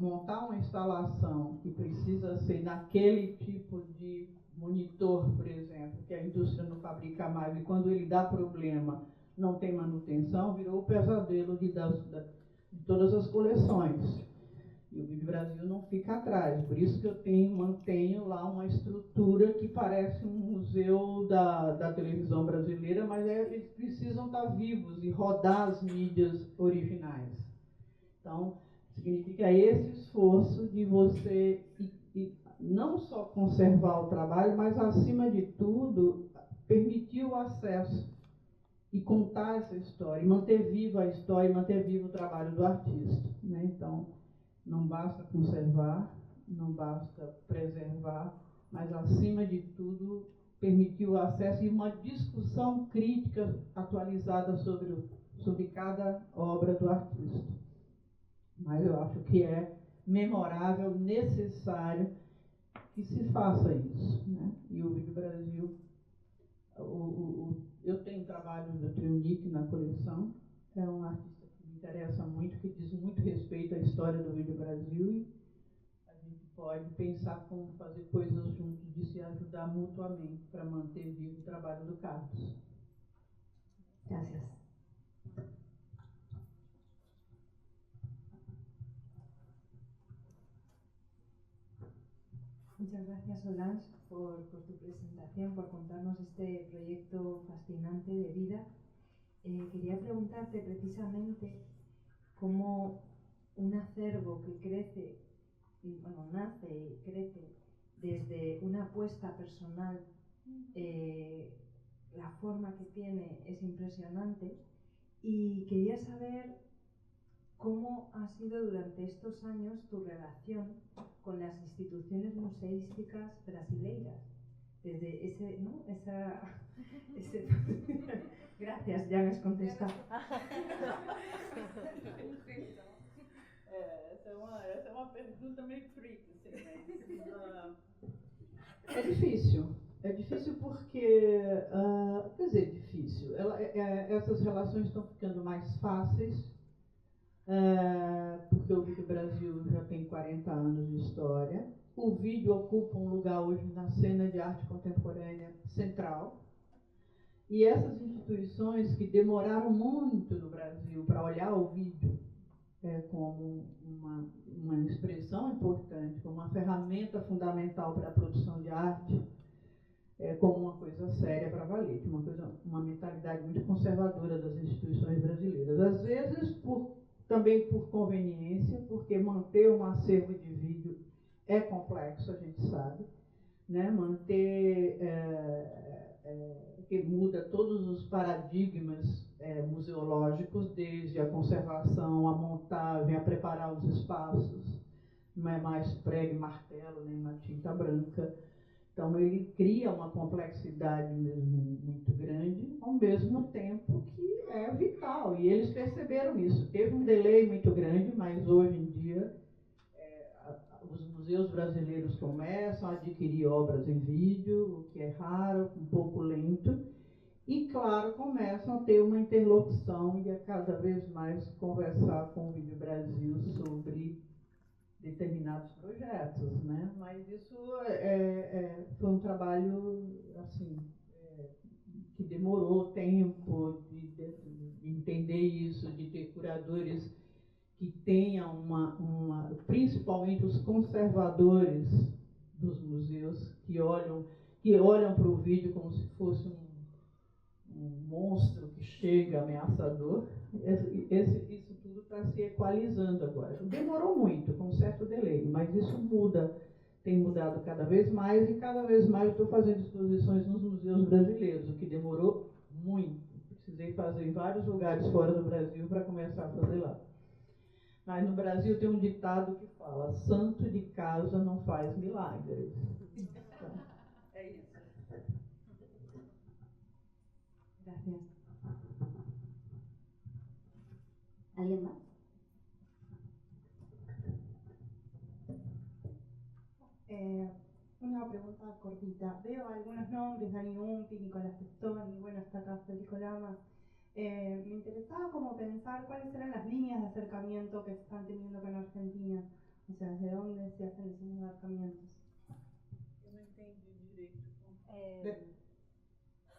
montar uma instalação que precisa ser naquele tipo de monitor, por exemplo, que a indústria não fabrica mais, e quando ele dá problema, não tem manutenção, virou o pesadelo de todas as coleções. E o Vídeo Brasil não fica atrás. Por isso que eu mantenho lá uma estrutura que parece um museu da televisão brasileira, mas eles precisam estar vivos e rodar as mídias originais. Então, significa esse esforço de você não só conservar o trabalho, mas, acima de tudo, permitir o acesso e contar essa história, e manter viva a história, e manter vivo o trabalho do artista, né? Então, não basta conservar, não basta preservar, mas, acima de tudo, permitir o acesso e uma discussão crítica atualizada sobre cada obra do artista. Mas eu acho que é memorável, necessário que se faça isso, né? E o Vídeo Brasil, eu tenho trabalhos do Triunic na coleção, é um artista que me interessa muito, que diz muito respeito à história do Vídeo Brasil, e a gente pode pensar como fazer coisas juntos, de se ajudar mutuamente para manter vivo o trabalho do Carlos. Gracias. Muchas gracias, Solange, por tu presentación, por contarnos este proyecto fascinante de vida. Quería preguntarte precisamente cómo un acervo que crece, nace y crece desde una apuesta personal, la forma que tiene es impresionante, y quería saber cómo ha sido durante estos años tu relación con las instituciones museísticas brasileiras. Desde Gracias, ya me has contestado. Essa é uma pergunta meio freak, assim, mas é difícil. É difícil porque, quer dizer, difícil. Essas relações estão ficando mais fáceis, porque o Vídeo Brasil já tem 40 anos de história. O vídeo ocupa um lugar hoje na cena de arte contemporânea central. E essas instituições que demoraram muito no Brasil para olhar o vídeo como uma expressão importante, como uma ferramenta fundamental para a produção de arte, como uma coisa séria para valer, uma mentalidade muito conservadora das instituições brasileiras. Às vezes, também por conveniência, porque manter um acervo de vídeo é complexo, a gente sabe, né? Manter, que muda todos os paradigmas museológicos, desde a conservação, a montagem, a preparar os espaços, não é mais prego e martelo, nem uma tinta branca. Então, ele cria uma complexidade mesmo muito grande, ao mesmo tempo que é vital. E eles perceberam isso. Teve um delay muito grande, mas hoje em dia os museus brasileiros começam a adquirir obras em vídeo, o que é raro, um pouco lento. E, claro, começam a ter uma interlocução e a cada vez mais conversar com o Vídeo Brasil sobre determinados projetos, né? Mas isso foi um trabalho, assim, que demorou tempo de entender isso, de ter curadores que tenha principalmente os conservadores dos museus, que olham para o vídeo como se fosse um monstro que chega ameaçador. Isso tudo está se equalizando agora. Demorou muito, com um certo delay, mas isso muda, tem mudado cada vez mais, e cada vez mais eu estou fazendo exposições nos museus brasileiros, o que demorou muito. Precisei fazer em vários lugares fora do Brasil para começar a fazer lá. Mas no Brasil tem um ditado que fala: santo de casa não faz milagres. Então, é isso. Gracias. ¿Alguien más? Una pregunta cortita. Veo algunos nombres, Dani Umpi, Nicolás Testoni, bueno, está acá Federico Lama. Me interesaba como pensar cuáles eran las líneas de acercamiento que se están teniendo con Argentina. O sea, ¿desde dónde se hacen esos acercamientos? Eu não entendi direito.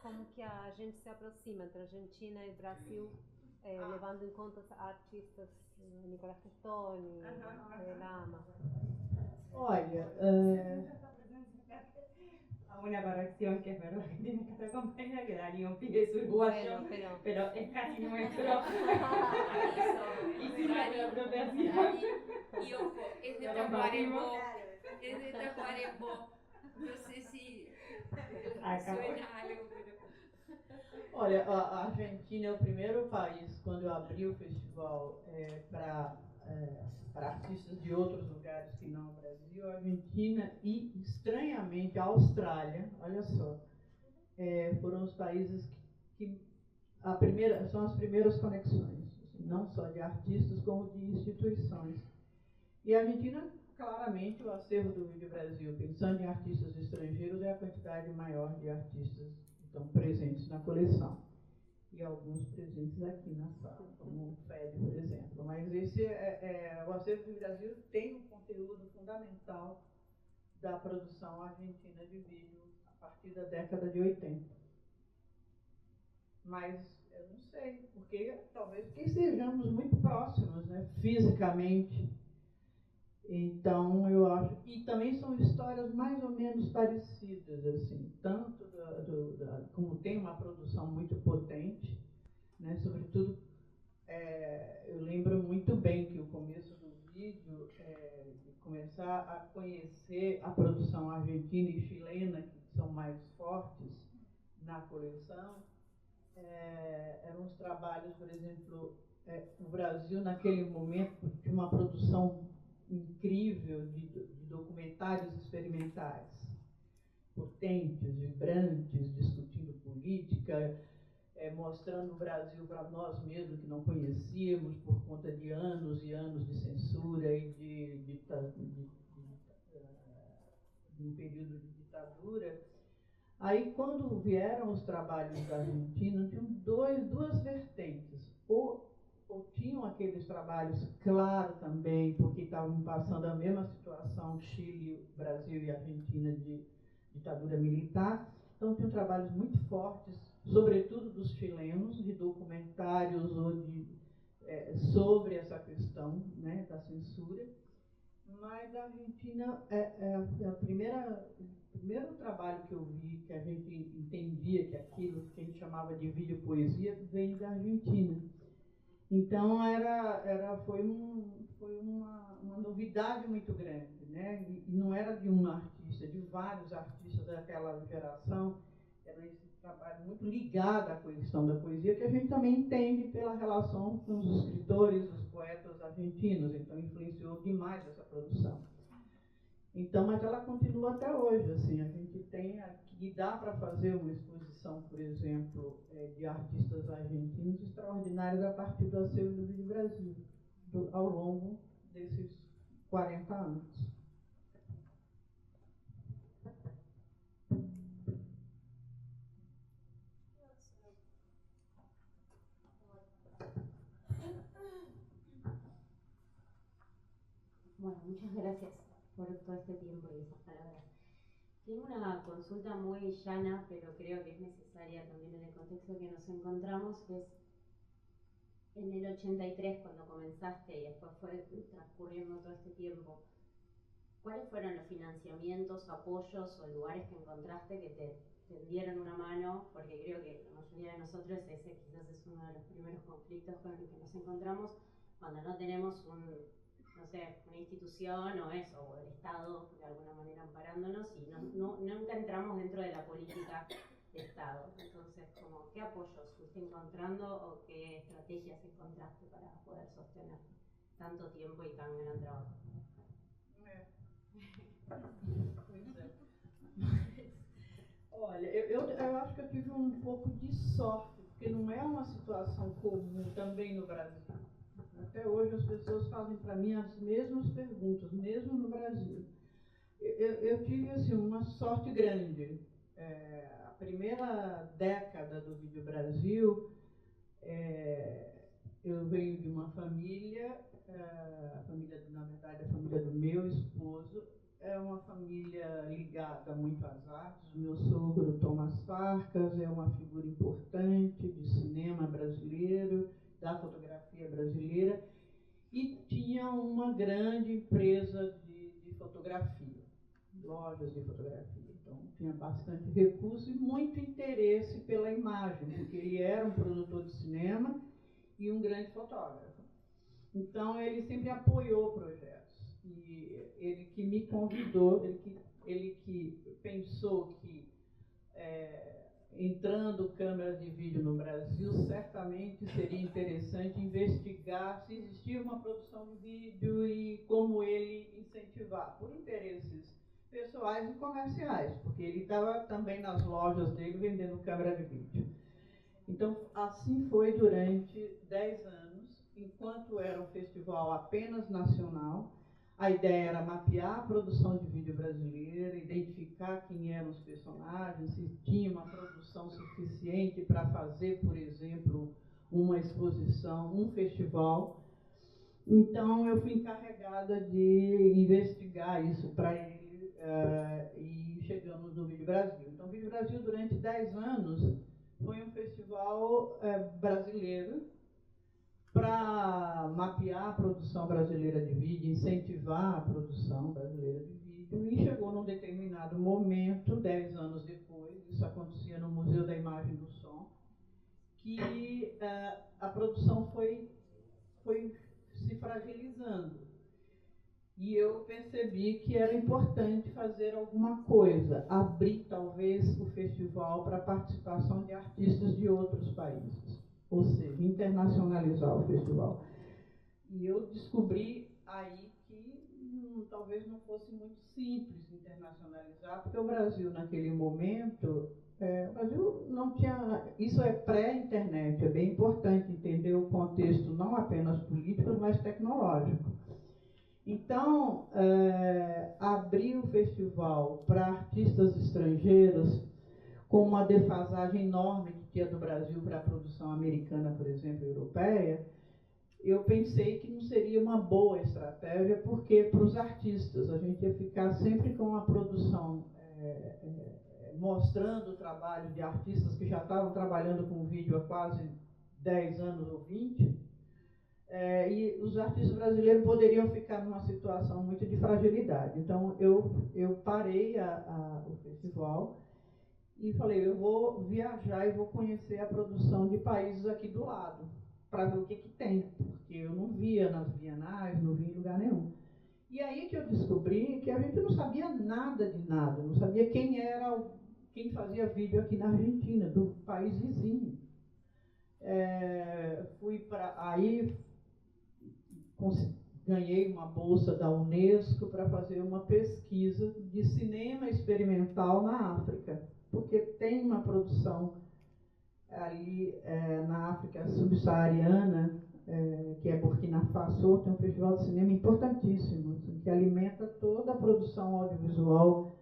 Como que a gente se aproxima entre Argentina e Brasil, levando em conta artistas Nicolás Testoni, Lama? Olha, Hago una corrección, que es verdad que tiene que estar acompañada, que Dani Umpi es uruguayo, pero es casi nuestro. Y sin la apropiación. Y ojo, es de Tacuarembó. Es de Tacuarembó. No sé si suena algo, pero... Olha, a Argentina é o primeiro país, quando eu abri o festival para artistas de outros lugares que não o Brasil, a Argentina e, estranhamente, a Austrália, olha só, foram os países que são as primeiras conexões, assim, não só de artistas, como de instituições. E a Argentina, claramente, o acervo do Vídeo Brasil, pensando em artistas estrangeiros, é a quantidade maior de artistas que estão presentes na coleção. E alguns presentes aqui na sala, como o Fed, por exemplo. Mas o acervo do Brasil tem um conteúdo fundamental da produção argentina de vídeo a partir da década de 80. Mas eu não sei, talvez porque estejamos muito próximos, né, fisicamente. Então, eu acho... E também são histórias mais ou menos parecidas, assim, tanto como tem uma produção muito potente, né, sobretudo, eu lembro muito bem que o começo do vídeo, de começar a conhecer a produção argentina e chilena, que são mais fortes na coleção, eram os trabalhos, por exemplo, o Brasil, naquele momento, tinha uma produção incrível de documentários experimentais, potentes, vibrantes, discutindo política, mostrando o Brasil para nós mesmos que não conhecíamos por conta de anos e anos de censura e de um período de ditadura. Aí, quando vieram os trabalhos da Argentina, tinham duas vertentes. Ou tinham aqueles trabalhos, claro, também, porque estavam passando a mesma situação, Chile, Brasil e Argentina, de ditadura militar. Então, tinham trabalhos muito fortes, sobretudo dos chilenos, de documentários ou sobre essa questão, né, da censura. Mas a Argentina, o primeiro trabalho que eu vi, que a gente entendia que aquilo que a gente chamava de vídeo-poesia, vem da Argentina. Então, foi uma novidade muito grande, né? E não era de um artista, de vários artistas daquela geração. Era esse trabalho muito ligado à questão da poesia, que a gente também entende pela relação com os escritores, os poetas argentinos. Então, influenciou demais essa produção. Então, mas ela continua até hoje, assim, a gente tem aqui, dá para fazer uma exposição, por exemplo, de artistas argentinos extraordinários a partir do acervo do Vídeo Brasil, ao longo desses 40 anos. Bueno, muchas gracias por todo este tiempo y esas palabras. Tengo una consulta muy llana, pero creo que es necesaria también en el contexto que nos encontramos, que es en el 83 cuando comenzaste y después fue transcurriendo todo este tiempo, ¿cuáles fueron los financiamientos, apoyos o lugares que encontraste que te tendieron una mano? Porque creo que la mayoría de nosotros ese quizás es uno de los primeros conflictos con el que nos encontramos cuando no tenemos una institución o eso, o el Estado de alguna manera amparándonos y nunca entramos dentro de la política de Estado. Entonces, ¿qué apoyos fuiste encontrando o qué estrategias encontraste para poder sostener tanto tiempo y tan gran trabajo? Olha, eu acho que eu tive pouco de sorte, porque não é uma situação comum também no Brasil. Até hoje as pessoas fazem para mim as mesmas perguntas, mesmo no Brasil. Eu tive assim, uma sorte grande. A primeira década do Vídeo Brasil, eu venho de uma família, na verdade a família do meu esposo, é uma família ligada muito às artes. Meu sogro, Thomas Farkas, é uma figura importante de cinema brasileiro, da fotografia brasileira, e tinha uma grande empresa de fotografia, lojas de fotografia. Então, tinha bastante recurso e muito interesse pela imagem, porque ele era um produtor de cinema e um grande fotógrafo. Então, ele sempre apoiou projetos. E ele que me convidou, ele que pensou que entrando câmeras de vídeo no Brasil, certamente seria interessante investigar se existia uma produção de vídeo e como ele incentivar, por interesses pessoais e comerciais, porque ele estava também nas lojas dele vendendo câmera de vídeo. Então, assim foi durante 10 anos, enquanto era um festival apenas nacional. A ideia era mapear a produção de vídeo brasileira, identificar quem eram os personagens, se tinha uma produção suficiente para fazer, por exemplo, uma exposição, um festival. Então, eu fui encarregada de investigar isso para ele e chegamos no Vídeo Brasil. Então, o Vídeo Brasil, durante 10 anos, foi um festival brasileiro, para mapear a produção brasileira de vídeo, incentivar a produção brasileira de vídeo, e chegou num determinado momento, 10 anos depois, isso acontecia no Museu da Imagem e do Som, que a produção foi se fragilizando. E eu percebi que era importante fazer alguma coisa, abrir talvez o festival para a participação de artistas de outros países. Ou seja, internacionalizar o festival. E eu descobri aí que talvez não fosse muito simples internacionalizar, porque o Brasil, naquele momento, o Brasil não tinha... Isso é pré-internet, é bem importante entender o contexto não apenas político, mas tecnológico. Então, abrir o festival para artistas estrangeiros, com uma defasagem enorme que tinha do Brasil para a produção americana, por exemplo, europeia, eu pensei que não seria uma boa estratégia, porque para os artistas a gente ia ficar sempre com a produção mostrando o trabalho de artistas que já estavam trabalhando com vídeo há quase 10 anos ou 20, e os artistas brasileiros poderiam ficar numa situação muito de fragilidade. Então, eu parei o festival, e falei, eu vou viajar e vou conhecer a produção de países aqui do lado, para ver o que tem, porque eu não via nas bienais, não via em lugar nenhum. E aí que eu descobri que a gente não sabia nada de nada, não sabia quem fazia vídeo aqui na Argentina, do país vizinho. Fui para aí, ganhei uma bolsa da Unesco para fazer uma pesquisa de cinema experimental na África, porque tem uma produção ali na África subsaariana, que é Burkina Faso, tem um festival de cinema importantíssimo, assim, que alimenta toda a produção audiovisual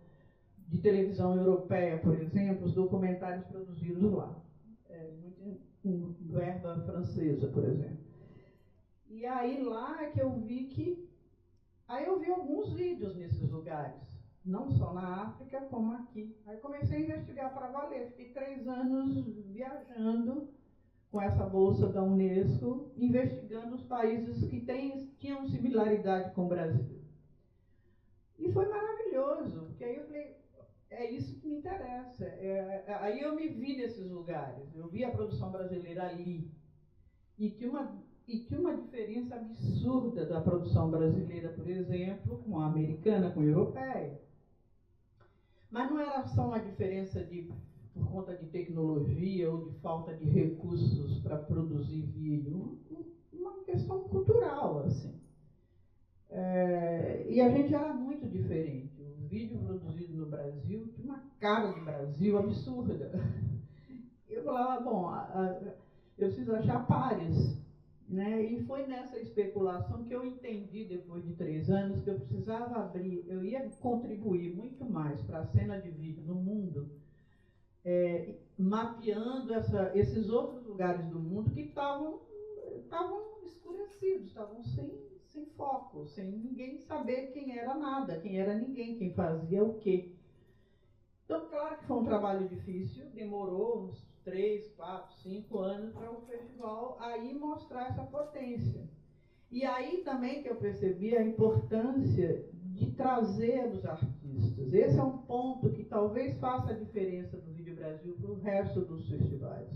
de televisão europeia, por exemplo, os documentários produzidos lá, muito com verba francesa, por exemplo. E aí lá é que eu vi que... Aí eu vi alguns vídeos nesses lugares, não só na África, como aqui. Aí comecei a investigar para valer. Fiquei 3 anos viajando, com essa bolsa da Unesco, investigando os países que tinham similaridade com o Brasil. E foi maravilhoso, porque aí eu falei, é isso que me interessa. Aí eu me vi nesses lugares, eu vi a produção brasileira ali. E tinha uma diferença absurda da produção brasileira, por exemplo, com a americana, com a europeia. Mas não era só uma diferença por conta de tecnologia ou de falta de recursos para produzir vídeo, uma questão cultural, assim. E a gente era muito diferente. O vídeo produzido no Brasil tinha uma cara de Brasil absurda. Eu falava, bom, eu preciso achar pares, né? E foi nessa especulação que eu entendi, depois de 3 anos, que eu precisava abrir, eu ia contribuir muito mais para a cena de vídeo no mundo, mapeando esses outros lugares do mundo que estavam escurecidos, estavam sem foco, sem ninguém saber quem era nada, quem era ninguém, quem fazia o quê. Então, claro que foi um trabalho difícil, demorou uns 3, 4, 5 anos para o festival aí mostrar essa potência. E aí também que eu percebi a importância de trazer os artistas. Esse é um ponto que talvez faça a diferença do Vídeo Brasil para o resto dos festivais.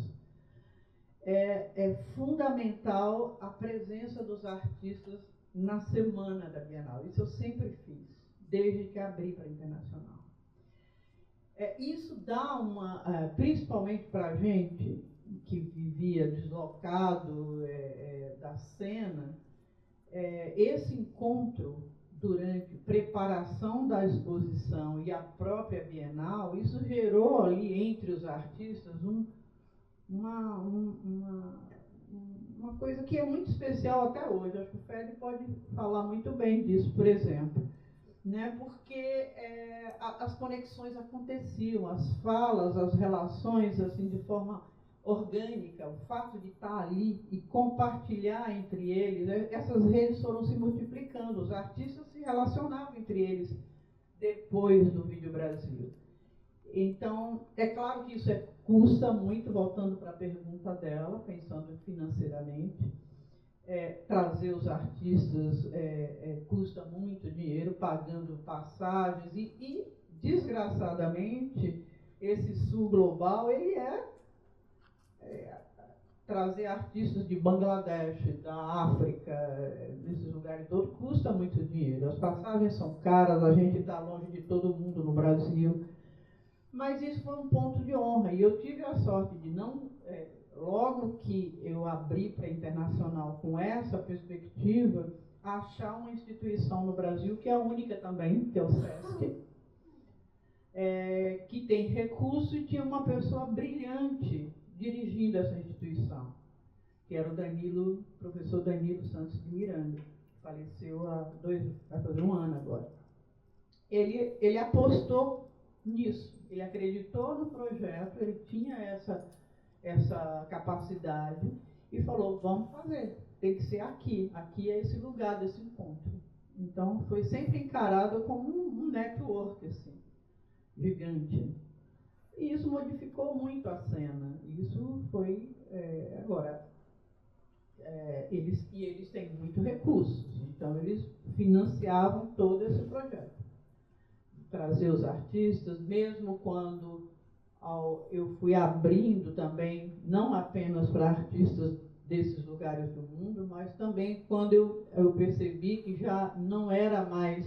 É fundamental a presença dos artistas na semana da Bienal. Isso eu sempre fiz, desde que abri para a Internacional. Isso dá principalmente para a gente que vivia deslocado da cena, esse encontro durante preparação da exposição e a própria Bienal, isso gerou ali entre os artistas uma coisa que é muito especial até hoje. Acho que o Fred pode falar muito bem disso, por exemplo. Né, porque as conexões aconteciam, as falas, as relações, assim, de forma orgânica, o fato de estar ali e compartilhar entre eles, essas redes foram se multiplicando, os artistas se relacionavam entre eles depois do Vídeo Brasil. Então, é claro que isso custa muito, voltando para a pergunta dela, pensando financeiramente. Trazer os artistas custa muito dinheiro, pagando passagens e, desgraçadamente, esse sul global, ele trazer artistas de Bangladesh, da África, desses lugares todos, custa muito dinheiro. As passagens são caras, a gente está longe de todo mundo no Brasil. Mas isso foi um ponto de honra, e eu tive a sorte de não... logo que eu abri para a Internacional com essa perspectiva, achar uma instituição no Brasil, que é a única também, que é o SESC, que tem recurso e tinha uma pessoa brilhante dirigindo essa instituição, que era o professor Danilo Santos de Miranda, que faleceu vai fazer 1 ano agora. Ele apostou nisso, ele acreditou no projeto, ele tinha essa capacidade e falou, vamos fazer, tem que ser aqui é esse lugar desse encontro. Então, foi sempre encarado como um network, assim, gigante. E isso modificou muito a cena. Isso foi, agora, eles têm muito recursos, então eles financiavam todo esse projeto. Trazer os artistas, mesmo quando eu fui abrindo também, não apenas para artistas desses lugares do mundo, mas também quando eu percebi que já não era mais,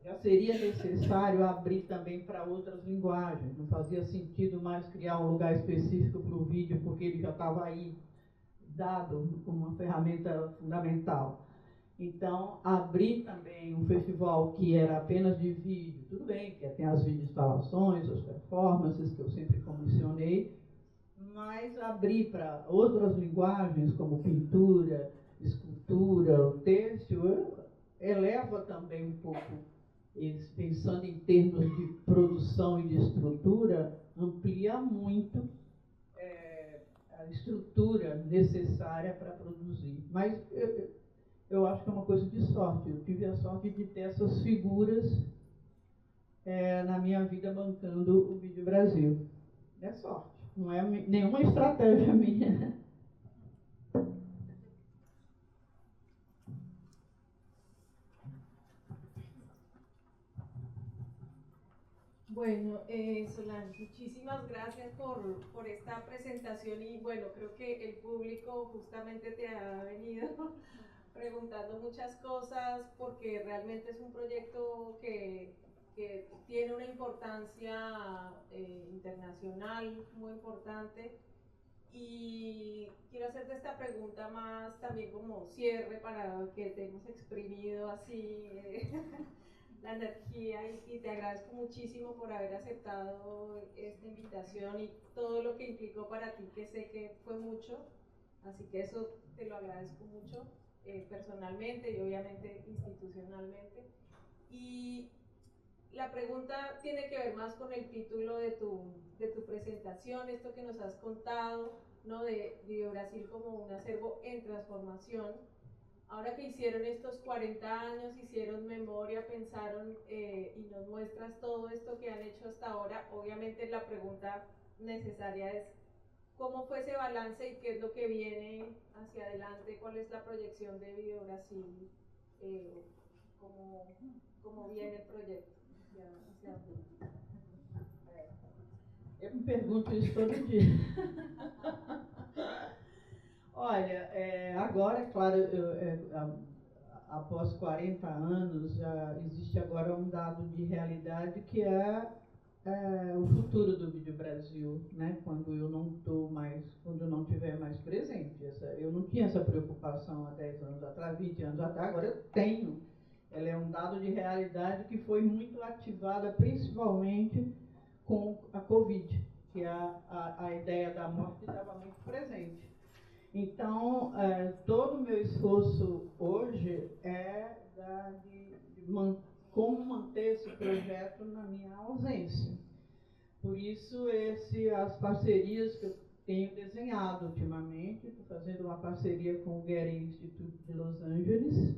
já seria necessário abrir também para outras linguagens. Não fazia sentido mais criar um lugar específico para o vídeo, porque ele já estava aí, dado como uma ferramenta fundamental. Então, abrir também um festival que era apenas de vídeo, tudo bem, que tem as videoinstalações, as performances, que eu sempre comissionei, mas abrir para outras linguagens, como pintura, escultura, o têxtil, eleva também um pouco, pensando em termos de produção e de estrutura, amplia muito a estrutura necessária para produzir. Mas eu acho que é uma coisa de sorte. Eu tive a sorte de ter essas figuras na minha vida bancando o Vídeo Brasil. É sorte. não é nenhuma estratégia minha. Bueno, Solange, muchísimas gracias por esta presentación y bueno, creo que el público justamente te ha venido preguntando muchas cosas porque realmente es un proyecto que tiene una importancia internacional muy importante y quiero hacerte esta pregunta más también como cierre para que te hemos exprimido así la energía y te agradezco muchísimo por haber aceptado esta invitación y todo lo que implicó para ti, que sé que fue mucho, así que eso te lo agradezco mucho personalmente y obviamente institucionalmente. Y la pregunta tiene que ver más con el título de tu presentación, esto que nos has contado, ¿no? De Videobrasil como un acervo en transformación. Ahora que hicieron estos 40 años, hicieron memoria, pensaron y nos muestras todo esto que han hecho hasta ahora, obviamente la pregunta necesaria es ¿cómo fue ese balance y qué es lo que viene hacia adelante? ¿Cuál es la proyección de Videobrasil? ¿Cómo viene el proyecto? Eu me pergunto isso todo dia. Olha, agora, claro, após 40 anos, já existe agora um dado de realidade que é o futuro do Vídeo Brasil, né? Quando eu não estiver mais presente. Eu não tinha essa preocupação há 10 anos atrás, 20 anos atrás, agora eu tenho. Ela é um dado de realidade que foi muito ativada, principalmente com a Covid, que a ideia da morte estava muito presente. Então, todo o meu esforço hoje é como manter esse projeto na minha ausência. Por isso, as parcerias que eu tenho desenhado ultimamente, estou fazendo uma parceria com o Getty Institute de Los Angeles,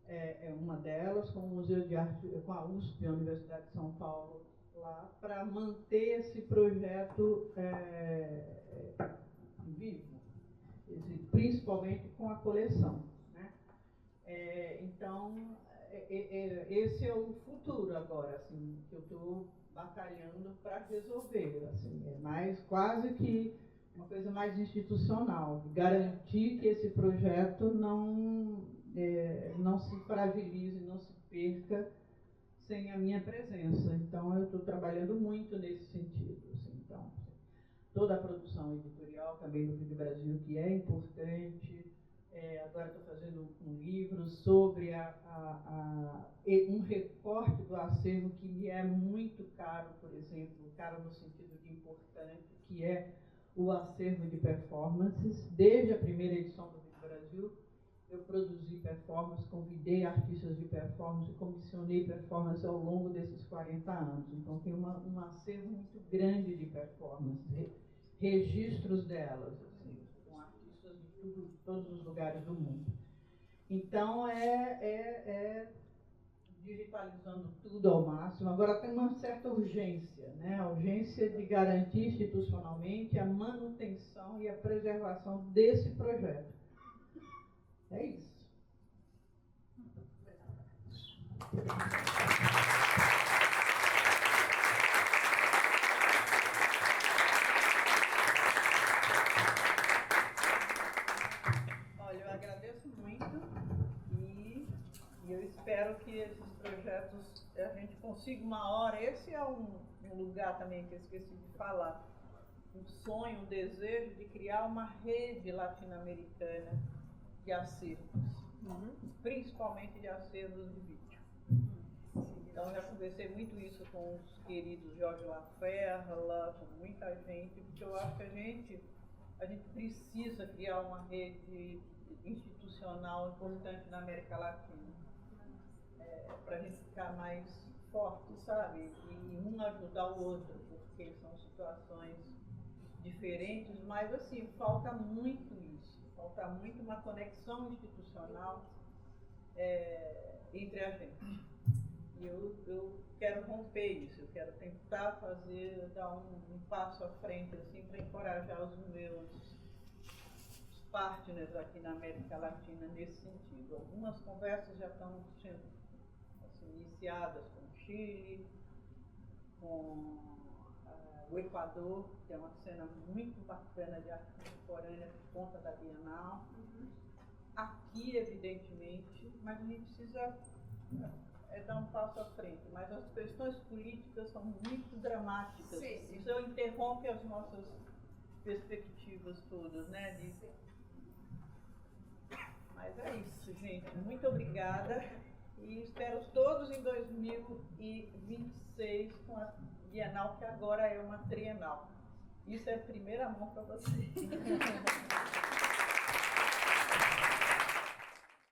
é uma delas, com o Museu de Arte, com a USP, a Universidade de São Paulo, lá, para manter esse projeto vivo, principalmente com a coleção, né? Então, esse é o futuro agora, assim, que eu estou batalhando para resolver, assim, é mais quase que uma coisa mais institucional, garantir que esse projeto não se fragilize, não se perca sem a minha presença. Então, eu estou trabalhando muito nesse sentido. Assim, então, toda a produção editorial também do Vídeo Brasil, que é importante. Agora estou fazendo um livro sobre um recorte do acervo que me é muito caro, por exemplo, caro no sentido de importante, que é o acervo de performances. Desde a primeira edição do Vídeo Brasil, eu produzi performance, convidei artistas de performance, comissionei performance ao longo desses 40 anos. Então, tem um acervo muito grande de performance, registros delas, assim, com artistas de todos os lugares do mundo. Então, digitalizando tudo ao máximo. Agora, tem uma certa urgência, né? A urgência de garantir institucionalmente a manutenção e a preservação desse projeto. É isso. Olha, eu agradeço muito e eu espero que esses projetos a gente consiga uma hora. Esse é um lugar também que eu esqueci de falar. Um sonho, um desejo de criar uma rede latino-americana de acervos, principalmente de acervos de vídeo. Então, eu já conversei muito isso com os queridos Jorge Laferla, com muita gente, porque eu acho que a gente precisa criar uma rede institucional importante na América Latina, para a gente ficar mais forte, sabe? E um ajudar o outro, porque são situações diferentes, mas assim, falta muito isso. Falta muito uma conexão institucional entre a gente. E eu quero romper isso, eu quero tentar dar um passo à frente, assim, para encorajar os meus partners aqui na América Latina nesse sentido. Algumas conversas já estão sendo assim, iniciadas com o Chile, com o Equador, que é uma cena muito bacana de arte contemporânea por conta da Bienal. Aqui, evidentemente, mas a gente precisa dar um passo à frente. Mas as questões políticas são muito dramáticas. Sim. Isso interrompe as nossas perspectivas todas, né? Mas é isso, gente. Muito obrigada. E espero todos em 2026 com a Bienal, que agora é uma trienal. Isso é primeira mão para vocês.